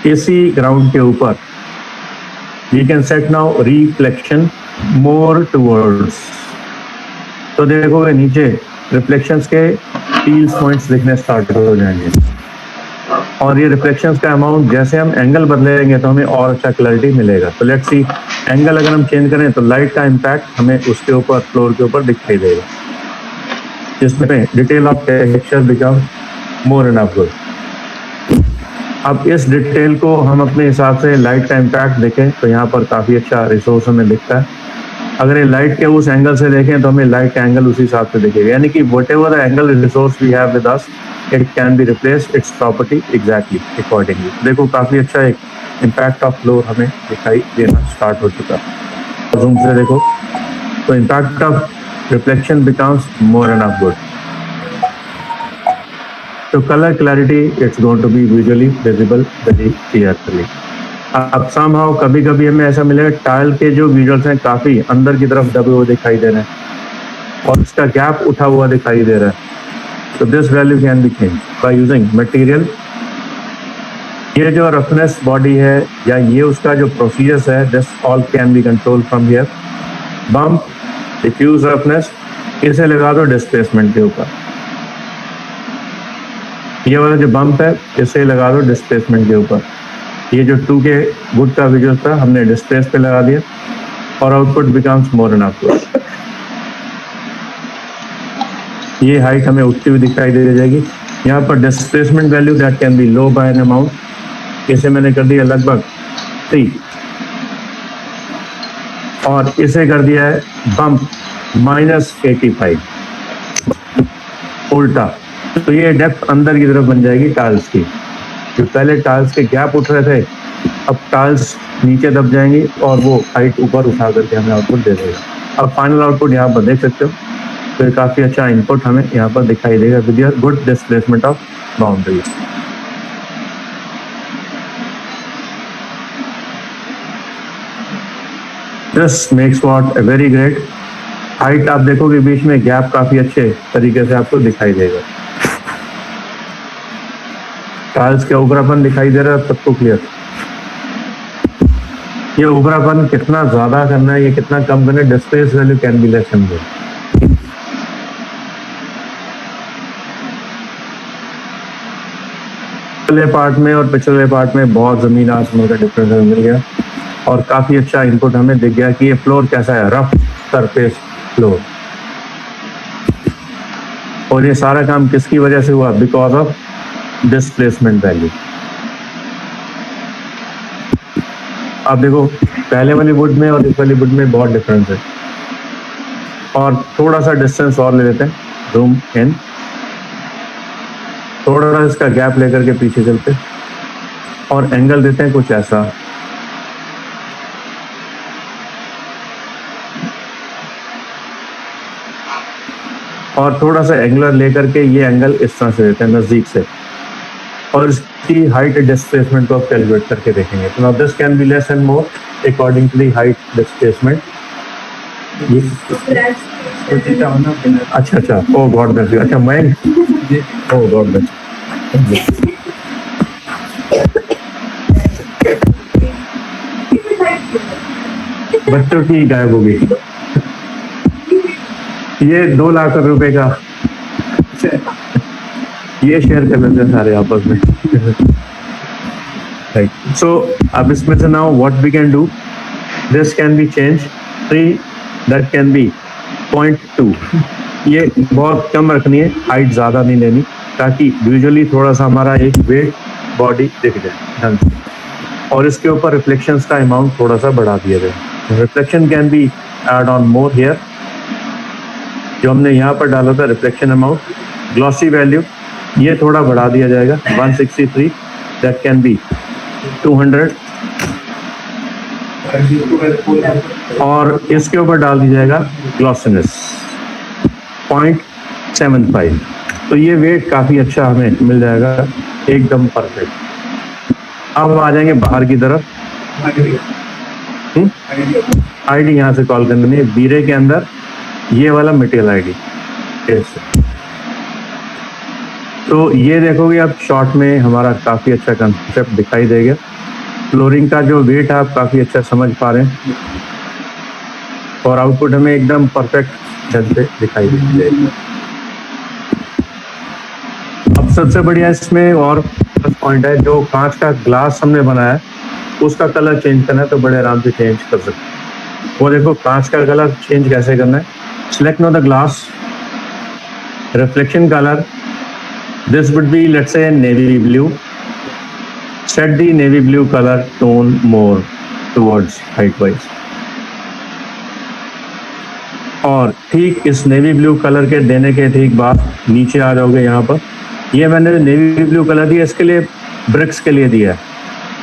AC ground के ऊपर we can set now reflection more towards. तो देखोगे नीचे रिफ्लेक्शंस के टील्स पॉइंट्स दिखने स्टार्ट हो जाएंगे और ये रिफ्लेक्शंस का अमाउंट जैसे हम एंगल बदलेंगे तो हमें और अच्छा क्लैरिटी मिलेगा। तो लेट्स सी, एंगल अगर हम चेंज करें तो लाइट का इम्पैक्ट हमें उसके ऊपर फ्लोर के ऊपर दिखाई देगा, जिसमें detail of texture become more and good. अब इस डिटेल को हम अपने हिसाब से लाइट का इम्पैक्ट देखें तो यहाँ पर काफ़ी अच्छा रिसोर्स हमें दिखता है। अगर ये लाइट के उस एंगल से देखें तो हमें लाइट का एंगल उसी हिसाब से दिखेगा, यानी कि whatever the angle resource we have with us it can be replaced it's property exactly accordingly. देखो काफ़ी अच्छा एक इम्पैक्ट ऑफ फ्लोर हमें दिखाई देना स्टार्ट हो चुका है। जूम से देखो तो impact of reflection becomes more and good. तो colour clarity it's going to be visually visible very clearly. अब समहाउ कभी कभी हमें ऐसा मिलेगा टाइल के जो विजुअल्स हैं काफ़ी अंदर की तरफ दबे हुए दिखाई दे रहे हैं और इसका गैप उठा हुआ दिखाई दे रहा है। तो this value can be change by using material. ये जो रफनेस बॉडी है या ये उसका जो प्रोसीजर्स है this all can be control from here. Bump, diffuse roughness, इसे लगा दो डिस्प्लेसमेंट के ऊपर। ये वाला जो बम्प है इसे लगा दो डिस्प्लेसमेंट के ऊपर। ये जो 2 के वुड का विजुअल था हमने डिस्प्लेस पे लगा दिया और output becomes more and output. ये हाइट हमें उठती हुई दिखाई दे जाएगी। यहाँ पर displacement value that can be low by an amount, इसे मैंने कर दिया लगभग 3 और इसे कर दिया है बम्प -85 उल्टा। तो ये डेप्थ अंदर की तरफ बन जाएगी टाइल्स की। जो पहले टाइल्स के गैप उठ रहे थे अब टाइल्स नीचे दब जाएंगी और वो हाइट ऊपर उठा करके हमें आउटपुट दे देगा। अब फाइनल आउटपुट यहाँ पर देख सकते हो। तो ये काफ़ी अच्छा इनपुट हमें यहाँ पर दिखाई देगा with your good displacement of boundary. This makes what a very great height. आप देखोगे बीच में गैप काफ़ी अच्छे तरीके से आपको दिखाई देगा। टाइल्स के उभरापन दिखाई दे रहा है सबको क्लियर। ये उभरापन कितना ज्यादा करना है, ये कितना कम करना है, displace value can be less and मोर। पिछले पार्ट में और पिछले पार्ट में बहुत जमीन आसमान का डिफरेंस मिल गया और काफी अच्छा इनपुट हमें दिख गया कि ये फ्लोर कैसा है, रफ सरफेस फ्लोर। और ये सारा काम किसकी वजह से हुआ, बिकॉज ऑफ डिस्प्लेसमेंट वैल्यू। आप देखो पहले वाली वुड में और इस वाली वुड में बहुत डिफरेंस है। और थोड़ा सा डिस्टेंस और ले लेते हैं, जूम इन, थोड़ा सा इसका गैप लेकर के पीछे चलते और एंगल देते हैं कुछ ऐसा। और थोड़ा सा एंगुलर लेकर के ये एंगल इस तरह से देते हैं नजदीक से और इसकी हाइट डिस्प्लेसमेंट को आप कैलकुलेट करके देखेंगे। तो now this can be less and more according to the height displacement. अच्छा अच्छा, ओ गॉड ब्लेस यू। अच्छा मैं, ओ गॉड ब्लेस। बच्चों की गायब हो गई। ये 2 लाख रुपए का ये शेयर कर लेते हैं सारे आपस में। राइट, सो अब इसमें से now what we can do, this can be change 3, that can be 0.2। ये बहुत कम रखनी है, हाइट ज़्यादा नहीं लेनी, ताकि विजुअली थोड़ा सा हमारा एक वेट बॉडी दिख जाए ढंग से। और इसके ऊपर रिफ्लेक्शंस का अमाउंट थोड़ा सा बढ़ा दिया जाए। Reflection can be add on more here. जो हमने यहाँ पर डाला था रिफ्लेक्शन अमाउंट, ग्लॉसी वैल्यू, ये थोड़ा बढ़ा दिया जाएगा 163, दैट कैन बी 200। और इसके ऊपर डाल दिया जाएगा ग्लॉसीनेस 0.75। तो ये वेट काफ़ी अच्छा हमें मिल जाएगा, एकदम परफेक्ट। अब आ जाएंगे बाहर की तरफ। आईडी यहाँ से कॉल करनी है, बीरे के अंदर ये वाला मटेरियल आईडी। तो ये देखोगे आप शॉर्ट में हमारा काफी अच्छा कंसेप्ट दिखाई देगा। फ्लोरिंग का जो वेट आप काफी अच्छा समझ पा रहे हैं और आउटपुट हमें एकदम परफेक्ट ढंग से दिखाई देगा। अब सबसे बढ़िया इसमें और प्लस पॉइंट है, जो कांच का ग्लास हमने बनाया है उसका कलर चेंज करना है तो बड़े आराम से चेंज कर सकते हैं। वो देखो कांच का कलर चेंज कैसे करना है। Select know the glass, reflection colour, this would be let's say navy blue. Set the navy blue color tone more towards height wise. और ठीक इस नेवी ब्लू कलर के देने के ठीक बाद नीचे आ जाओगे यहाँ पर। ये मैंने नेवी ब्लू कलर दिया, इसके लिए ब्रिक्स के लिए दिया है,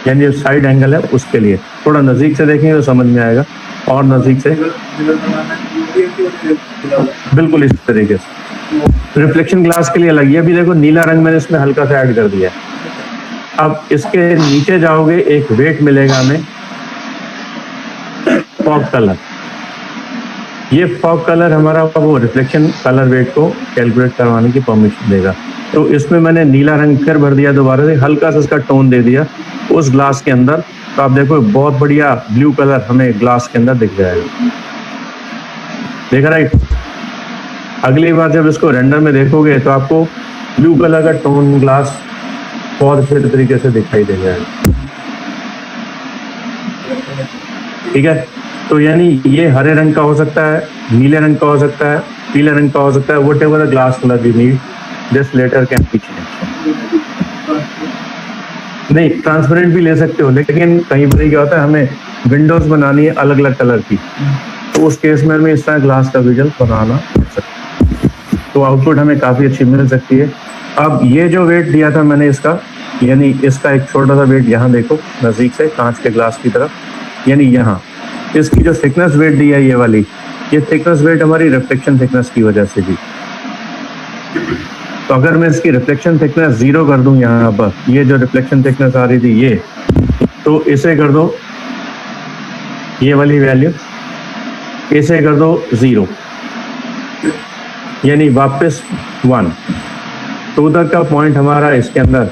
यानी जो साइड एंगल है उसके लिए। थोड़ा नज़दीक से देखेंगे तो समझ में आएगा, और नज़दीक से बिल्कुल इस तरीके से। रिफ्लेक्शन ग्लास के लिए अलग, ये भी देखो नीला रंग मैंने इसमें हल्का सा ऐड कर दिया है। अब इसके नीचे जाओगे, एक वेट मिलेगा हमें फॉग कलर। ये फॉग कलर हमारा वो रिफ्लेक्शन कलर वेट को कैलकुलेट करवाने की परमिशन देगा। तो इसमें मैंने नीला रंग फिर भर दिया, दोबारा से हल्का सा इसका टोन दे दिया उस ग्लास के अंदर। तो आप देखो बहुत बढ़िया ब्लू कलर हमें ग्लास के अंदर दिख जाएगा। देखा राइट? अगली बार जब इसको रेंडर में देखोगे तो आपको ब्लू कलर का टोन ग्लास बहुत अच्छे तरीके से दिखाई दे जाएगा। ठीक है, तो यानी ये हरे रंग का हो सकता है, नीले रंग का हो सकता है, पीले रंग का हो सकता है। Whatever the glass colour you need, this later can be changed. नहीं, ट्रांसपेरेंट भी ले सकते हो, लेकिन कहीं पर क्या होता है हमें विंडोज बनानी है अलग अलग कलर की, तो उस केस में हमें इस तरह ग्लास का विजुअल बनाना पड़ सकता है। तो आउटपुट हमें काफ़ी अच्छी मिल सकती है। अब ये जो वेट दिया था मैंने इसका, यानी इसका एक छोटा सा वेट यहाँ देखो नज़दीक से कांच के ग्लास की तरफ, यानी यहाँ इसकी जो थिकनेस वेट दी है ये वाली, ये थिकनेस वेट हमारी रिफ्लेक्शन थिकनेस की वजह से दी। तो अगर मैं इसकी रिफ्लेक्शन थिकनेस 0 कर दूं यहाँ पर, ये जो रिफ्लेक्शन थिकनेस आ रही थी ये, तो इसे कर दो ये वाली वैल्यू, इसे कर दो 0, यानी वापस 1। तो उधर का पॉइंट हमारा इसके अंदर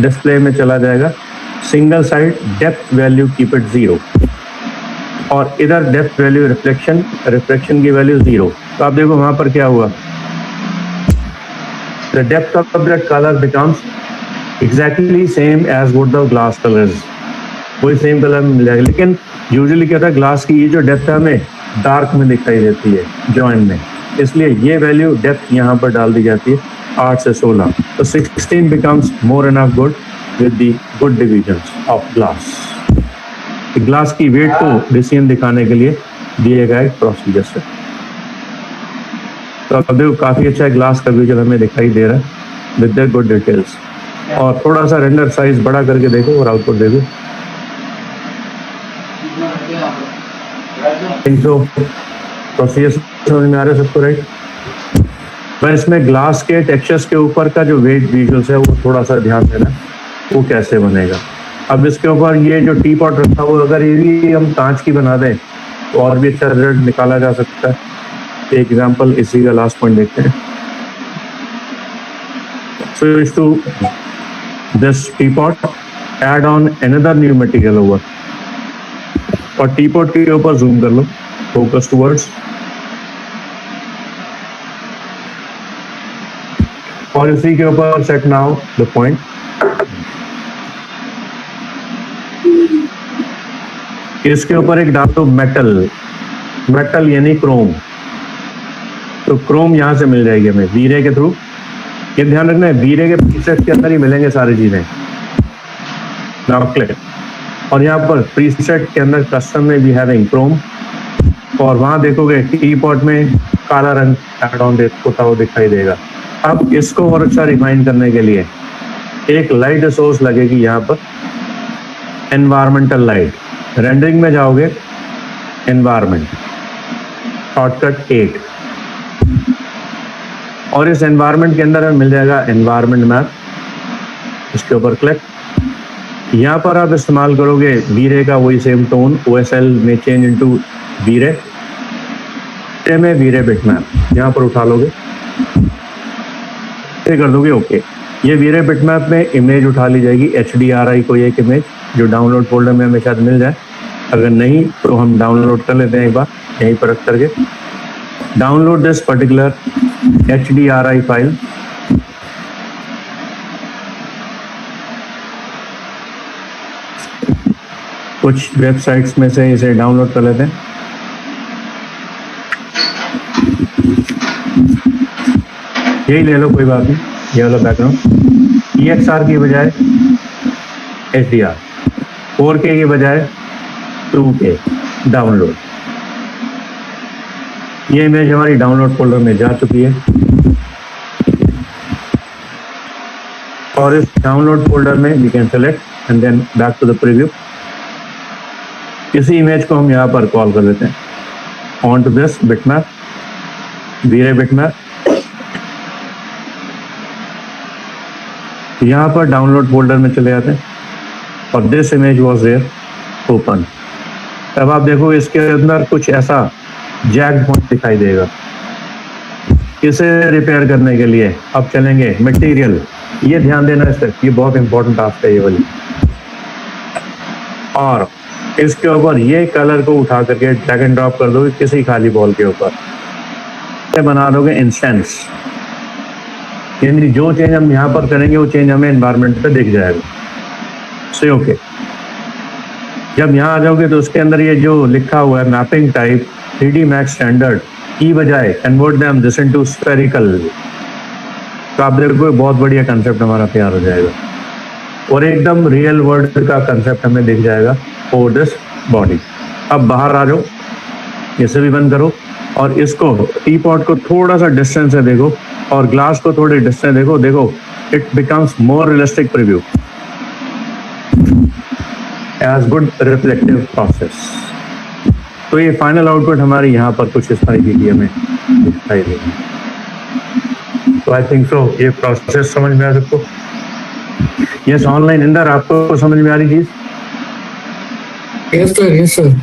डिस्प्ले में चला जाएगा। Single side depth value keep it 0, और इधर डेप्थ वैल्यू रिफ्लेक्शन की वैल्यू 0। तो आप देखो वहां पर क्या हुआ, the depth of the color becomes exactly same as what the glass color is, कोई सेम कलर में मिल जाएगा। लेकिन यूजुअली क्या होता है, ग्लास की ये जो डेप्थ है हमें डार्क में दिखाई देती है जॉइंट में, इसलिए ये वैल्यू डेप्थ यहाँ पर डाल दी जाती है 8 से 16। तो 16 becomes more enough good with the good divisions of glass। Glass की वेट को डिसीजन दिखाने के लिए दिए गए प्रोसीजर से। तो अब देखो काफी अच्छा ग्लास का विजुअल हमें दिखाई दे रहा है विद द गुड डिटेल्स। और थोड़ा सा रेंडर साइज बड़ा करके देखो और आउटपुट देखो। तो प्रोसीजर समझ में आ रहा है सबको राइट? मैं इसमें ग्लास के टेक्सचर्स के ऊपर का जो वेट विजुअल्स है वो थोड़ा सा ध्यान देना, वो कैसे बनेगा। अब इसके ऊपर ये जो टी पॉट रखा हुआ, अगर ये भी हम कांच की बना दें तो और भी अच्छा रिजल्ट निकाला जा सकता है। एग्जाम्पल इसी का लास्ट पॉइंट देखते हैं। Switch to this teapot, add on another new material over, और टी पॉट के ऊपर जूम कर लो, फोकस टूवर्ड्स, और इसी के ऊपर सेट नाउ द पॉइंट। इसके ऊपर एक डाल दो मेटल यानी क्रोम। तो क्रोम यहाँ से मिल जाएगी हमें वीरे के थ्रू। ये ध्यान रखना है वीरे के प्रीसेट के अंदर ही मिलेंगे सारी चीजें। नाउ क्लिक, और यहाँ पर प्रीसेट के अंदर कस्टम में भी हैविंग क्रोम, और वहां देखोगे टी पॉट में काला रंग एड ऑन होता हुआ दिखाई देगा। अब इसको और अच्छा रिफाइन करने के लिए एक लाइट सोर्स लगेगी यहाँ पर, एनवायरमेंटल लाइट। रेंडरिंग में जाओगे, एनवायरमेंट, शॉर्टकट 8, और इस एनवायरमेंट के अंदर हमें मिल जाएगा एनवायरमेंट मैप। इसके ऊपर क्लिक, यहाँ पर आप इस्तेमाल करोगे वीरे का वही सेम टोन, OSL में चेंज इनटू वीरे में वीरे बिटमैप यहाँ पर उठा लोगे, ये कर दोगे ओके। ये वीरे बिटमैप में इमेज उठा ली जाएगी, HDRI कोई एक इमेज जो डाउनलोड फोल्डर में हमें शायद मिल जाए, अगर नहीं तो हम डाउनलोड कर लेते हैं एक बार यहीं पर रख करके। Download this particular HDRI file, कुछ वेबसाइट्स में से इसे डाउनलोड कर लेते हैं। यही ले लो, कोई बात नहीं, ये वाला बैकग्राउंड EXR की बजाय HDR, 4K की बजाय 2K डाउनलोड। ये इमेज हमारी डाउनलोड फोल्डर में जा चुकी है और इस डाउनलोड फोल्डर में we can select and then back to the preview. इसी इमेज को हम यहाँ पर कॉल कर लेते हैं on to this bitmap, VRay bitmap. यहाँ पर डाउनलोड फोल्डर में चले जाते हैं और this image was there open. अब आप देखो इसके अंदर कुछ ऐसा जैग पॉइंट दिखाई देगा। इसे रिपेयर करने के लिए अब चलेंगे मटेरियल, ये ध्यान देना इस पर, ये बहुत इंपॉर्टेंट टास्क है ये वाली। और इसके ऊपर ये कलर को उठा करके ड्रैग एंड ड्रॉप कर दोगे किसी खाली बॉल के ऊपर, बना दोगे इंस्टेंस। यानी जो चेंज हम यहाँ पर करेंगे वो चेंज हमें एनवायरनमेंट पे दिख जाएगा। से ओके, जब यहाँ आ जाओगे तो उसके अंदर ये जो लिखा हुआ है mapping type 3D max standard की बजाय convert them this into spherical, तो आप देखो बहुत बढ़िया कंसेप्ट हमारा तैयार हो जाएगा और एकदम रियल वर्ल्ड का कंसेप्ट हमें दिख जाएगा फॉर दिस बॉडी। अब बाहर आ जाओ, इसे भी बंद करो और इसको टी पॉट को थोड़ा सा डिस्टेंस से देखो और ग्लास को थोड़े डिस्टेंस देखो, देखो it becomes more realistic preview as good reflective process. तो ये फाइनल आउटपुट हमारी यहाँ पर कुछ इस तरीके की हमें दिखाई देगी। तो आई थिंक सो ये प्रोसेस समझ में आ सबको। यस ऑनलाइन इंदर, आपको समझ में आ रही चीज? Yes sir, yes sir.